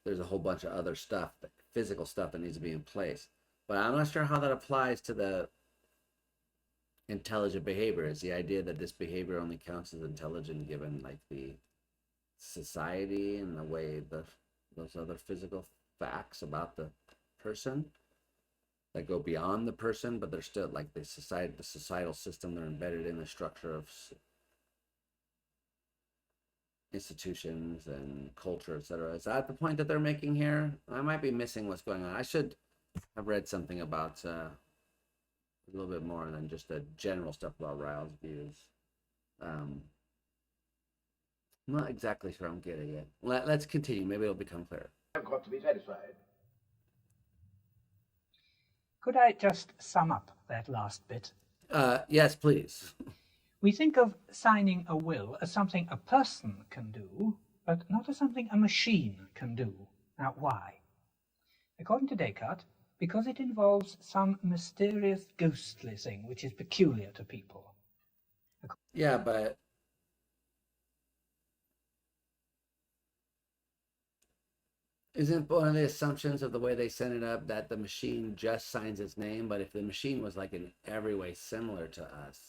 there's a whole bunch of other stuff, physical stuff that needs to be in place. But I'm not sure how that applies to the intelligent behavior. Is the idea that this behavior only counts as intelligent given like the society and the way those other physical facts about the person that go beyond the person, but they're still like the societal system, they're embedded in the structure of institutions and culture, etc. Is that the point that they're making here? I might be missing what's going on. I should have read something about a little bit more than just the general stuff about Ryle's views. I'm not exactly sure I'm getting it. Let's continue. Maybe it'll become clearer. I've got to be satisfied. Could I just sum up that last bit? Yes, please. We think of signing a will as something a person can do, but not as something a machine can do. Now, why? According to Descartes, because it involves some mysterious ghostly thing which is peculiar to people. Yeah, but isn't one of the assumptions of the way they set it up that the machine just signs its name? But if the machine was like in every way similar to us,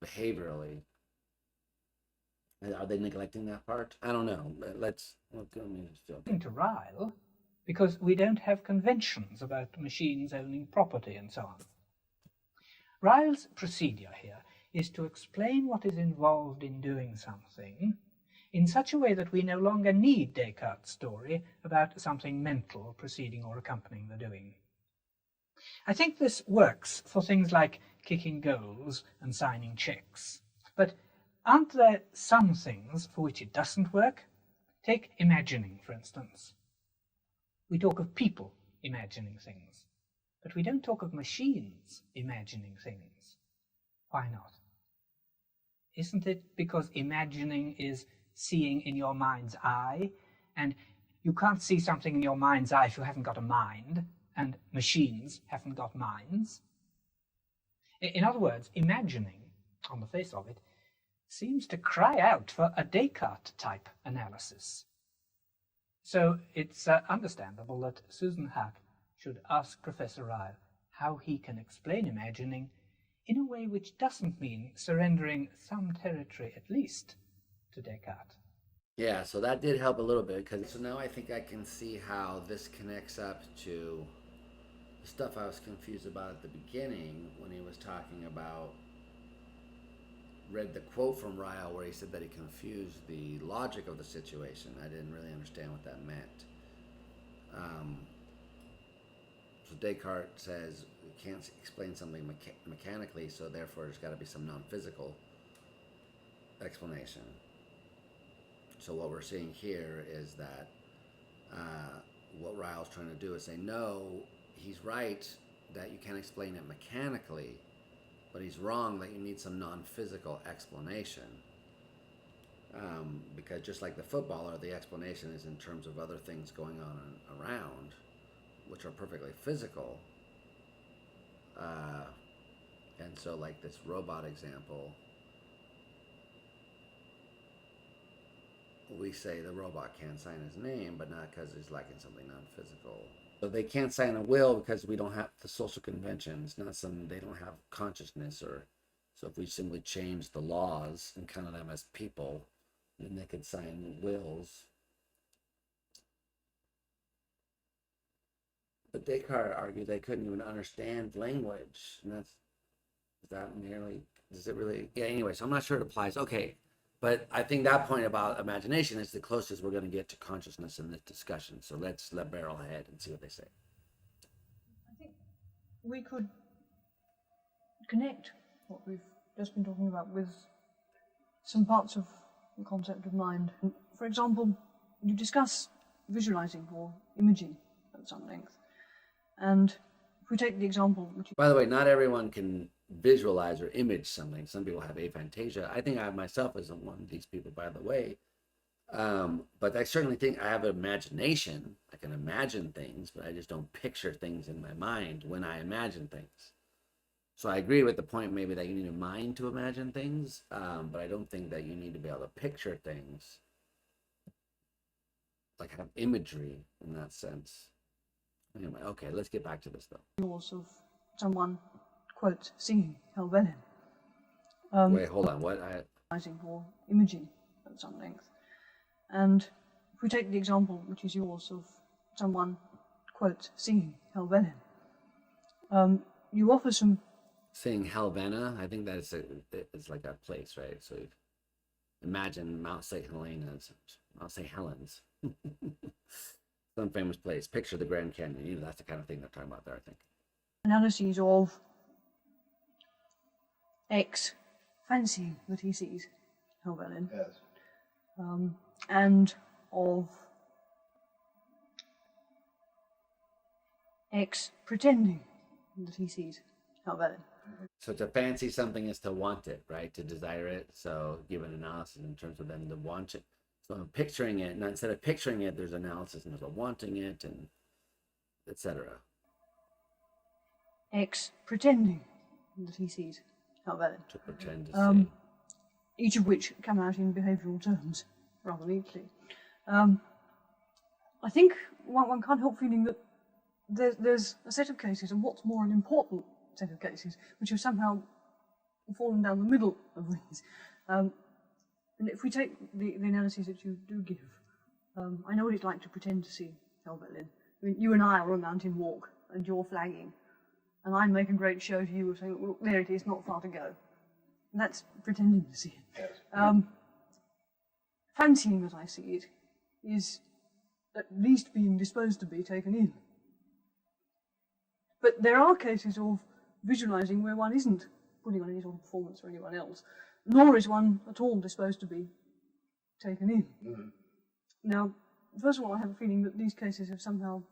behaviorally, are they neglecting that part? I don't know. According to Ryle, because we don't have conventions about machines owning property and so on. Ryle's procedure here is to explain what is involved in doing something in such a way that we no longer need Descartes' story about something mental preceding or accompanying the doing. I think this works for things like kicking goals and signing checks, but aren't there some things for which it doesn't work? Take imagining, for instance. We talk of people imagining things, but we don't talk of machines imagining things. Why not? Isn't it because imagining is seeing in your mind's eye, and you can't see something in your mind's eye if you haven't got a mind, and machines haven't got minds? In other words, imagining, on the face of it, seems to cry out for a Descartes-type analysis. So it's understandable that Susan Haak should ask Professor Ryle how he can explain imagining in a way which doesn't mean surrendering some territory, at least, to Descartes. Yeah, so that did help a little bit, because so now I think I can see how this connects up to the stuff I was confused about at the beginning when he was talking about, read the quote from Ryle where he said that he confused the logic of the situation. I didn't really understand what that meant. So Descartes says we can't explain something mechanically, so therefore there's got to be some non-physical explanation. So what we're seeing here is that what Ryle's trying to do is say, no, he's right that you can't explain it mechanically, but he's wrong that you need some non-physical explanation. Because just like the footballer, the explanation is in terms of other things going on around, which are perfectly physical. And so like this robot example, we say the robot can't sign his name, but not because he's lacking something non-physical. So they can't sign a will because we don't have the social conventions, not some, they don't have consciousness, or so if we simply change the laws and count them as people, then they could sign wills. But Descartes argued they couldn't even understand language, and is that merely, does it really, yeah, anyway, so I'm not sure it applies. Okay, but I think that point about imagination is the closest we're going to get to consciousness in this discussion, so let's let barrel ahead and see what they say. I think we could connect what we've just been talking about with some parts of the concept of mind. For example, you discuss visualizing or imaging at some length. And if we take the example, which by the way, not everyone can visualize or image something. Some people have aphantasia. I think I myself is one of these people, by the way. But I certainly think I have an imagination. I can imagine things, but I just don't picture things in my mind when I imagine things. So I agree with the point maybe that you need a mind to imagine things, but I don't think that you need to be able to picture things, like have imagery in that sense. Anyway, okay, let's get back to this though. yours of someone, quote, singing Helvellyn. Wait, hold on, what? Or imaging at some length. And if we take the example, which is yours, of someone, quote, singing Helvellyn, you offer some... Saying Helvena, I think that's it's like a place, right? So imagine Mount St. Helena's, Mount St. Helens. Some famous place. Picture the Grand Canyon. You know, that's the kind of thing they're talking about there, I think. analyses of X fancying that he sees Helvellyn. Yes. And of X pretending that he sees Helvellyn. So to fancy something is to want it, right? To desire it. So give an analysis in terms of them to want it. So I'm picturing it, and instead of picturing it, there's analysis in terms of wanting it, and etc. X pretending that he sees Helvellyn. To pretend to see. Each of which come out in behavioural terms rather neatly. I think one can't help feeling that there's a set of cases, and what's more, an important set of cases, which have somehow fallen down the middle of these. And if we take the analyses that you do give, I know what it's like to pretend to see Helvellyn. I mean, you and I are on a mountain walk, and you're flagging, and I make a great show to you of saying, well, there it is, not far to go. And that's pretending to see it. Yes. Fancying that I see it is at least being disposed to be taken in. But there are cases of visualising where one isn't putting on any sort of performance for anyone else. nor is one at all disposed to be taken in. Mm-hmm. Now, first of all, I have a feeling that these cases have somehow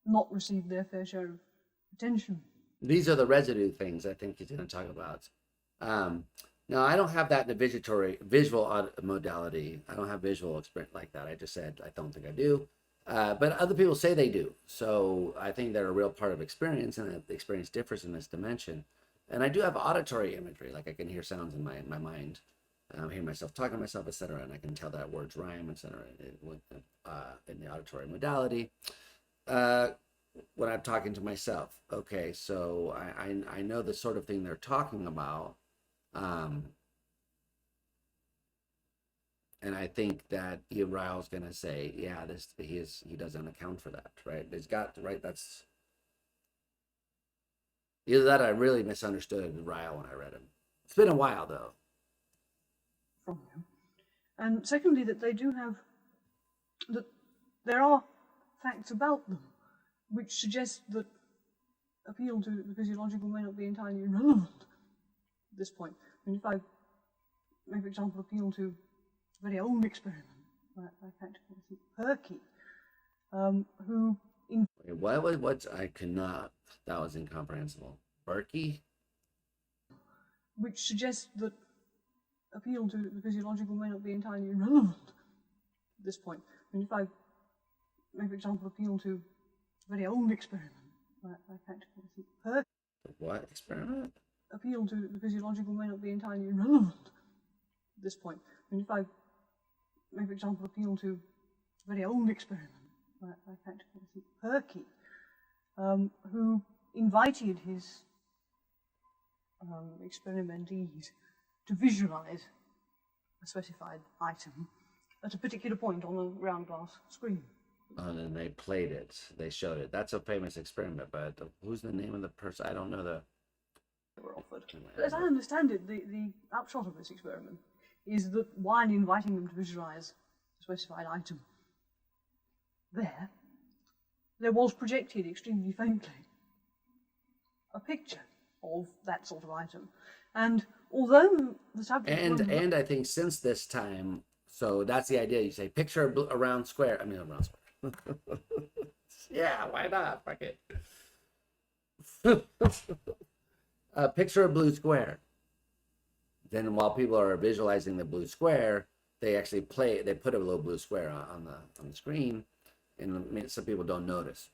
not received their fair share of attention. These are the residue things I think he's going to talk about. Now, I don't have that in the visual modality. I don't have visual experience like that. I just said I don't think I do. But other people say they do. So I think they're a real part of experience, and the experience differs in this dimension. And I do have auditory imagery, like I can hear sounds in my mind. I hear myself talking to myself, etc., and I can tell that words rhyme, etc. In the auditory modality. When I'm talking to myself, okay, so I know the sort of thing they're talking about, and I think that Ryle's gonna say, yeah, he doesn't account for that, right? That's either that or I really misunderstood Ryle when I read him. It's been a while though. From him. And secondly, that there are facts about them which suggest that appeal to the physiological may not be entirely irrelevant at this point. I mean, if I may, for example, appeal to a very old experiment by practical Perky, who in What I cannot, that was incomprehensible. Berkey? which suggests that appeal to the physiological may not be entirely irrelevant at this point. I mean, if I may, for example, appeal to a very old experiment by practical Perky. What experiment? Appeal to the physiological may not be entirely irrelevant at this point. I mean, if I may, for example, appeal to a very old experiment by practical Perky, who invited his experimentees to visualize a specified item at a particular point on a round glass screen. And then they played it. They showed it. That's a famous experiment, but who's the name of the person? I don't know the... Were offered. But as I understand it, the upshot of this experiment is that while inviting them to visualize a specified item, there was projected extremely faintly a picture of that sort of item. And although the subject... And I think since this time, so that's the idea. You say, picture a round square. I mean, a round square. Yeah, why not? Fuck it. Picture a blue square. Then while people are visualizing the blue square, they actually put a little blue square on the screen, and some people don't notice.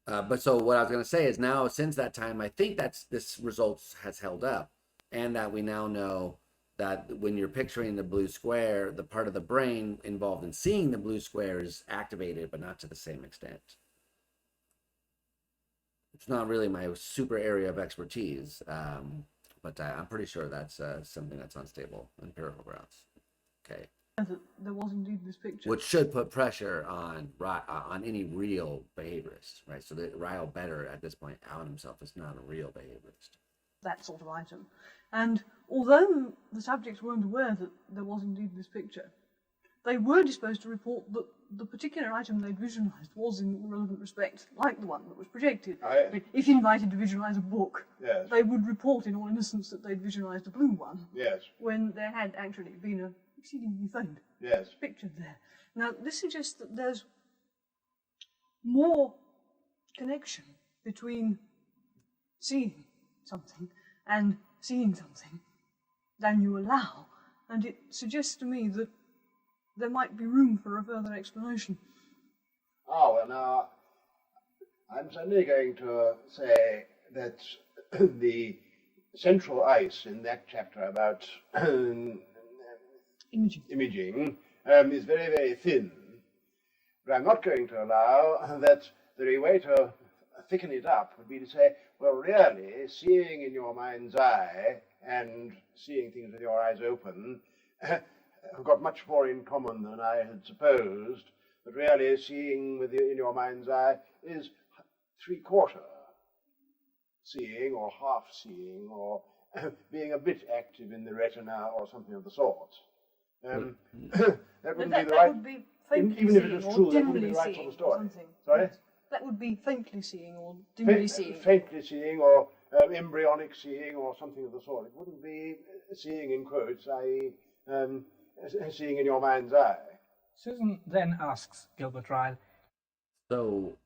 But so what I was going to say is now, since that time, I think this results has held up, and that we now know that when you're picturing the blue square, the part of the brain involved in seeing the blue square is activated, but not to the same extent. It's not really my super area of expertise, but I'm pretty sure that's something that's on stable empirical grounds. Okay. There was indeed this picture. Which should put pressure on any real behaviorist, right? So that Ryle better at this point out himself as not a real behaviorist. That sort of item. And although the subjects weren't aware that there was indeed this picture, they were disposed to report that the particular item they'd visualized was in relevant respects like the one that was projected. If invited to visualize a book, yes, they would report in all innocence that they'd visualized a blue one, yes, when there had actually been a exceedingly faint yes, picture there. Now, this suggests that there's more connection between seeing something and seeing something than you allow, and it suggests to me that there might be room for a further explanation. Oh, well, now, I'm certainly going to say that the central ice in that chapter about imaging is very, very thin. But I'm not going to allow that the way to thicken it up would be to say, well, really, seeing in your mind's eye and seeing things with your eyes open have got much more in common than I had supposed, but really seeing in your mind's eye is three-quarter seeing or half seeing or being a bit active in the retina or something of the sort. That wouldn't be the right, would be even if it was true, that wouldn't be the right sort of story. Sorry? That would be faintly seeing or dimly seeing. Faintly seeing or embryonic seeing or something of the sort. It wouldn't be seeing in quotes, i.e. Seeing in your mind's eye. Susan then asks Gilbert Ryle. So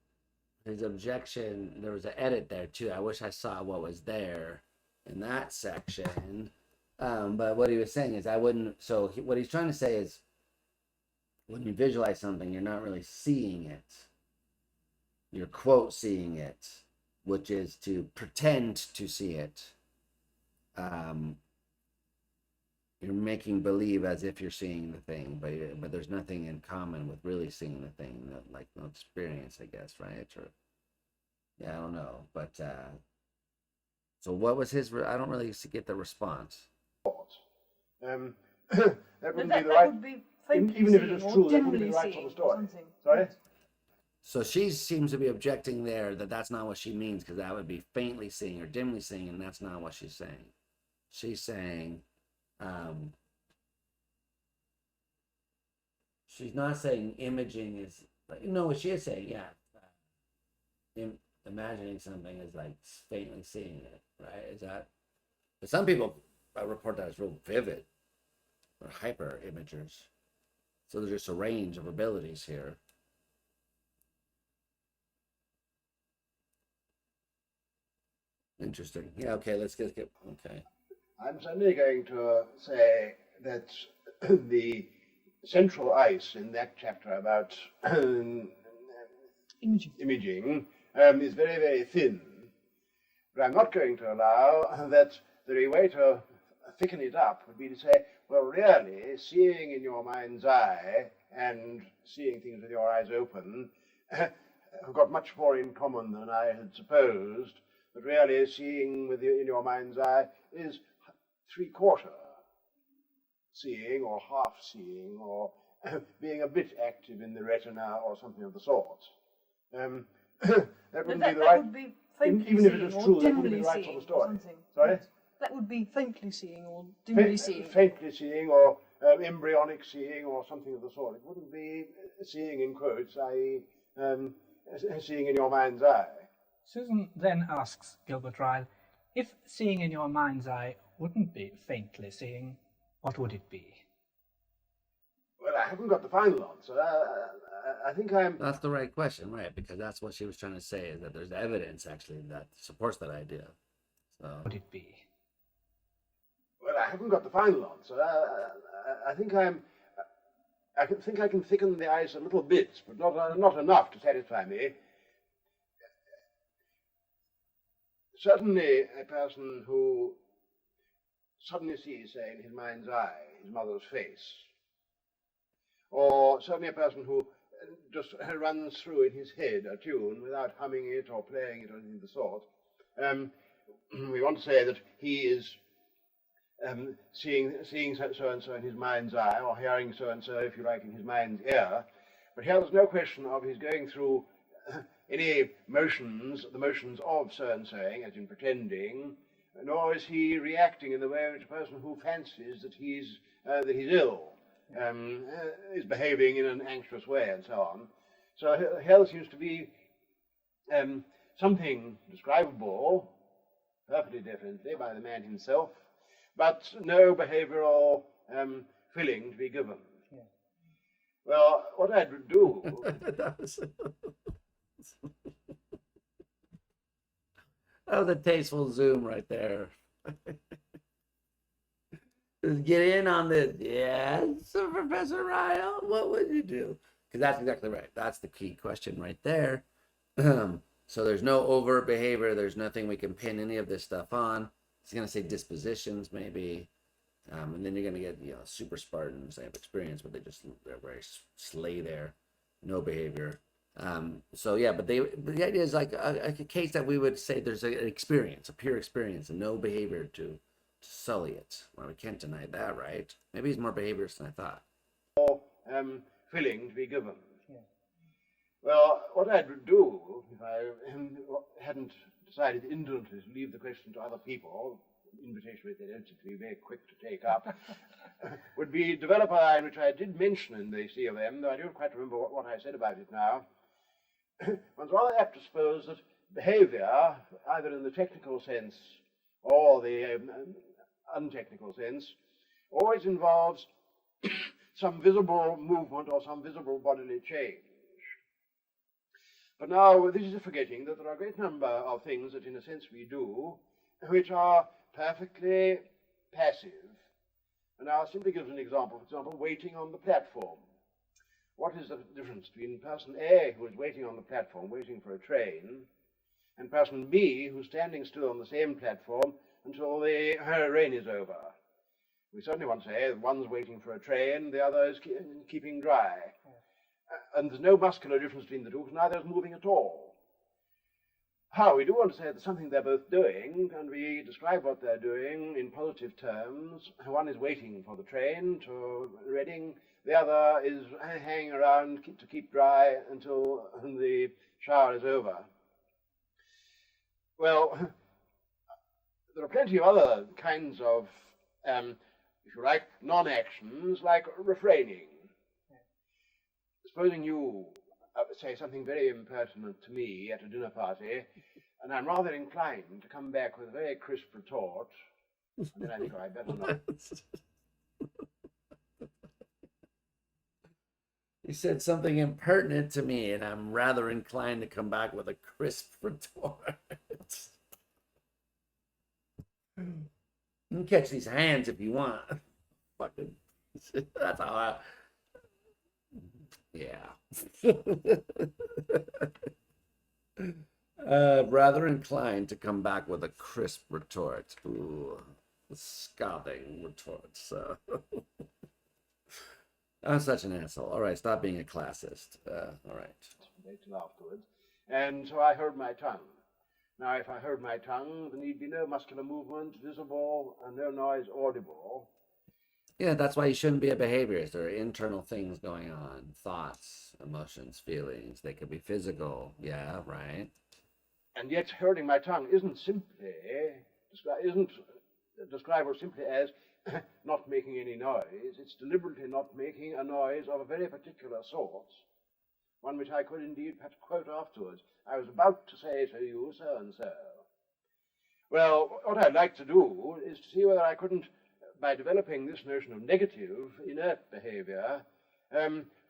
his objection, there was an edit there too. I wish I saw what was there in that section. But what he was saying is I wouldn't, so what he's trying to say is when you visualize something, you're not really seeing it. You're quote seeing it, which is to pretend to see it. You're making believe as if you're seeing the thing, but there's nothing in common with really seeing the thing, like no experience, I guess, right? Or yeah, I don't know, but so what was his? I don't really get the response. That wouldn't be the right. Would be faintly even if it seeing is or true, that wouldn't be dimly the right sort seeing of story. something. Sorry. So she seems to be objecting there that that's not what she means, because that would be faintly seeing or dimly seeing, and that's not what she's saying. She's saying, she's not saying imaging is like, no, what she is saying, yeah, imagining something is like faintly seeing it, right? Is that? But some people report that as real vivid or hyper imagers. So there's just a range of abilities here. Interesting. Yeah, okay, let's get okay. I'm certainly going to say that the central ice in that chapter about imaging is very, very thin. But I'm not going to allow that the way to thicken it up would be to say, well, really, seeing in your mind's eye and seeing things with your eyes open have got much more in common than I had supposed. But really, seeing in your mind's eye is three-quarter seeing or half seeing or being a bit active in the retina or something of the sort. That wouldn't be the right. Would be faintly even if it is seeing true, or that wouldn't be dimly the right seeing sort of story. something. Sorry? That would be faintly seeing or dimly seeing. Faintly seeing or embryonic seeing or something of the sort. It wouldn't be seeing in quotes, i.e. Seeing in your mind's eye. Susan then asks Gilbert Ryle, if seeing in your mind's eye wouldn't be faintly seeing, what would it be? Well, I haven't got the final answer. I think I'm... That's the right question, right? Because that's what she was trying to say, is that there's evidence, actually, that supports that idea. So what would it be? Well, I haven't got the final answer. I think I'm... I think I can thicken the ice a little bit, but not enough to satisfy me. Certainly a person who suddenly sees, say, in his mind's eye, his mother's face, or certainly a person who just runs through in his head a tune without humming it or playing it or anything of the sort. We want to say that he is seeing so-and-so in his mind's eye, or hearing so-and-so, if you like, in his mind's ear. But here there's no question of his going through any motions, the motions of so-and-soing, as in pretending, nor is he reacting in the way in which a person who fancies that he's ill is behaving in an anxious way, and so on. So here there seems to be something describable, perfectly definitely, by the man himself, but no behavioral feeling to be given. Yeah. Well, what I'd do... that was a tasteful zoom right there. Just get in on this. Yes, Professor Ryle, what would you do? Because that's exactly right. That's the key question right there. So there's no overt behavior. There's nothing we can pin any of this stuff on. It's going to say dispositions, maybe. And then you're going to get, super Spartans. They have experience, but they're very slay there. No behavior. So yeah, but the idea is like a case that we would say there's an experience, a pure experience, and no behavior to sully it. Well, we can't deny that, right? Maybe he's more behaviorist than I thought. Feeling to be given. Yeah. Well, what I'd do if I hadn't decided indolently to leave the question to other people, invitation which they don't seem to be very quick to take up, would be develop a line which I did mention in the C of M, though I don't quite remember what I said about it now. one's rather apt to suppose that behavior, either in the technical sense or the untechnical sense, always involves some visible movement or some visible bodily change. But now this is forgetting that there are a great number of things that in a sense we do which are perfectly passive. And I'll simply give an example. For example, waiting on the platform. What is the difference between person A, who is waiting on the platform, waiting for a train, and person B, who's standing still on the same platform until the rain is over? We certainly want to say one's waiting for a train, the other is keeping dry. And there's no muscular difference between the two, because neither is moving at all. How we do want to say there's something they're both doing, and we describe what they're doing in positive terms. One is waiting for the train to Reading, the other is hanging around to keep dry until the shower is over. Well, there are plenty of other kinds of, if you like, non-actions, like refraining. Supposing you say something very impertinent to me at a dinner party, and I'm rather inclined to come back with a very crisp retort, then I think I'd better not. You said something impertinent to me, and I'm rather inclined to come back with a crisp retort. You can catch these hands if you want. Fucking, that's how I. Yeah. Rather inclined to come back with a crisp retort. Ooh, scoffing retort. So. I'm such an asshole. All right, stop being a classist. All right. Till afterwards. And so I hold my tongue. Now, if I hold my tongue, there need be no muscular movement visible and no noise audible. Yeah, that's why you shouldn't be a behaviorist. There are internal things going on, thoughts, emotions, feelings. They could be physical. Yeah, right. And yet, holding my tongue isn't describable simply as not making any noise. It's deliberately not making a noise of a very particular sort, one which I could indeed perhaps quote afterwards. I was about to say to you so and so. Well, what I'd like to do is to see whether I couldn't, by developing this notion of negative, inert behavior,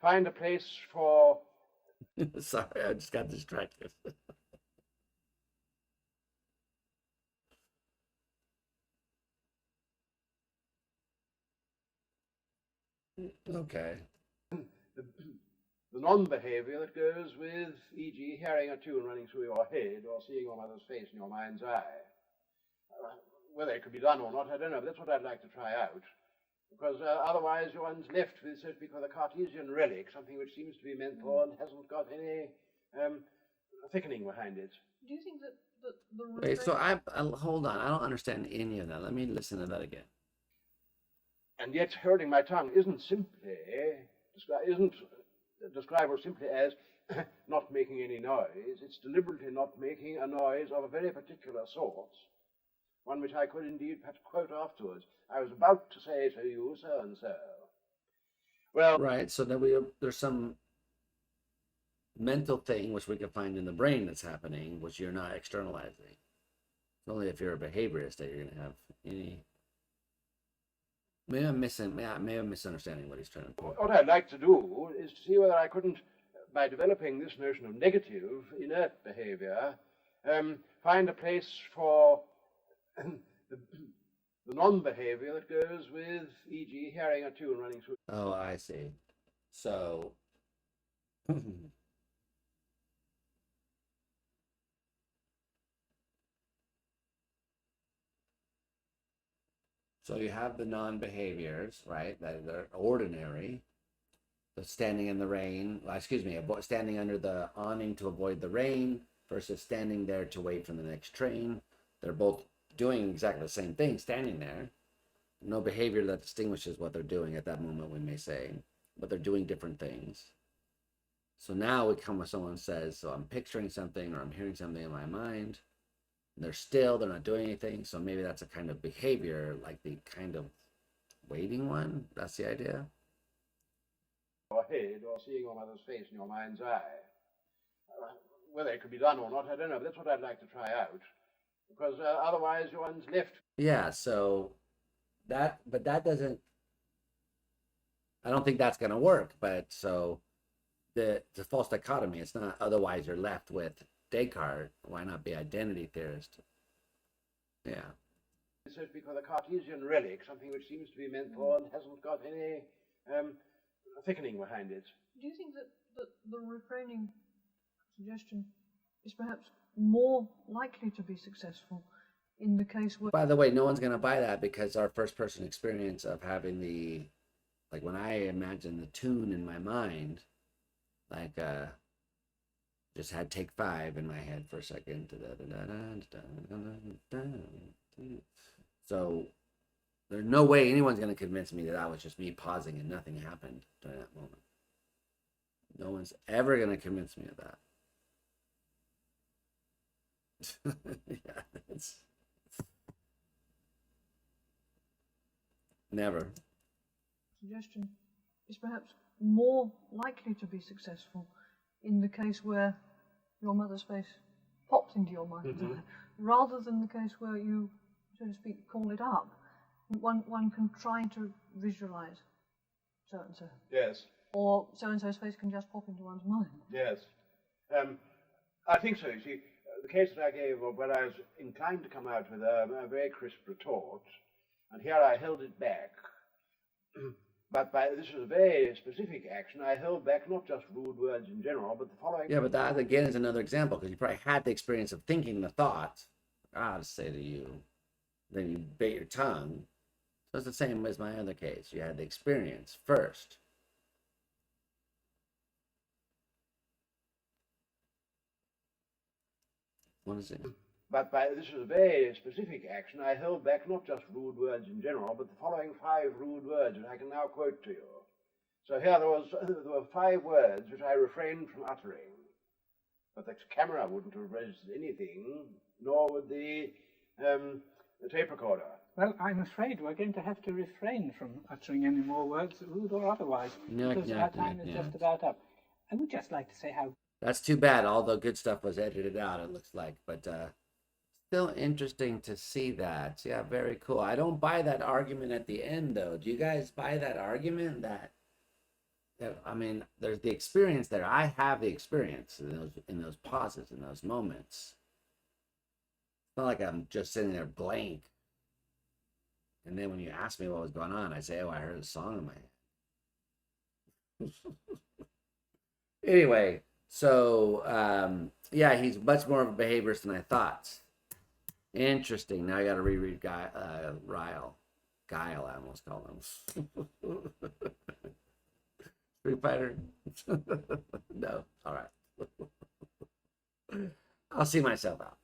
find a place for... Sorry, I just got distracted. Okay. The non-behavior that goes with, e.g., hearing a tune running through your head or seeing your mother's face in your mind's eye. Whether it could be done or not, I don't know, but that's what I'd like to try out. Because otherwise one's left with, so to speak, with a Cartesian relic, something which seems to be mental and hasn't got any thickening behind it. Do you think that the Wait, so I'll hold on. I don't understand any of that. Let me listen to that again. And yet, holding my tongue isn't describable simply as not making any noise. It's deliberately not making a noise of a very particular sort, one which I could indeed perhaps quote afterwards. I was about to say to you so and so. Well, right. So then there's some mental thing which we can find in the brain that's happening, which you're not externalizing. It's only if you're a behaviorist that you're going to have any. Maybe I'm misunderstanding what he's trying to put. What I'd like to do is to see whether I couldn't, by developing this notion of negative, inert behavior, find a place for the non-behavior that goes with, e.g., hearing a tune running through. Oh, I see. So, so you have the non-behaviors, right? That are ordinary. So standing in the rain, standing under the awning to avoid the rain versus standing there to wait for the next train. They're both doing exactly the same thing, standing there. No behavior that distinguishes what they're doing at that moment, we may say, but they're doing different things. So now we come with someone says, so I'm picturing something or I'm hearing something in my mind. And they're not doing anything. So maybe that's a kind of behavior, like the kind of waiting one. That's the idea. Your head or seeing your mother's face in your mind's eye. Whether it could be done or not, I don't know, but that's what I'd like to try out. Because otherwise one's left. Yeah, so that doesn't, I don't think that's going to work. But so the false dichotomy, it's not otherwise you're left with Descartes. Why not be identity theorist? Yeah. So to speak of the Cartesian relic, something which seems to be mental and hasn't got any thickening behind it. Do you think that the refraining suggestion is perhaps more likely to be successful in the case where... By the way, no one's going to buy that because our first person experience of having the, like when I imagine the tune in my mind, like just had take 5 in my head for a second. So there's no way anyone's going to convince me that that was just me pausing and nothing happened during that moment. No one's ever going to convince me of that. Yeah, it's never. Suggestion is perhaps more likely to be successful in the case where your mother's face pops into your mind's eye, rather than the case where you, so to speak, call it up. One can try to visualize so and so. Yes. Or so and so's face can just pop into one's mind. Yes. I think so. You see, the case that I gave when I was inclined to come out with a very crisp retort, and here I held it back. But this was a very specific action. I held back not just rude words in general, but the following. Yeah, but that again is another example because you probably had the experience of thinking the thought. I'll say to you, then you bit your tongue. So it's the same as my other case. You had the experience first. What is it? But this was a very specific action. I held back not just rude words in general, but the following 5 rude words, which I can now quote to you. So here there were 5 words which I refrained from uttering. But the camera wouldn't have registered anything, nor would the tape recorder. Well, I'm afraid we're going to have to refrain from uttering any more words, rude or otherwise, because our time is just about up. I would just like to say how... That's too bad. All the good stuff was edited out, it looks like. But still interesting to see that. Yeah, very cool. I don't buy that argument at the end, though. Do you guys buy that argument that I mean, there's the experience there. I have the experience in those pauses, in those moments. It's not like I'm just sitting there blank. And then when you ask me what was going on, I say, oh, I heard a song in my head. Anyway, so, yeah, he's much more of a behaviorist than I thought. Interesting. Now I got to reread Ryle. Guile, I almost called him. Street Fighter? No. All right. I'll see myself out.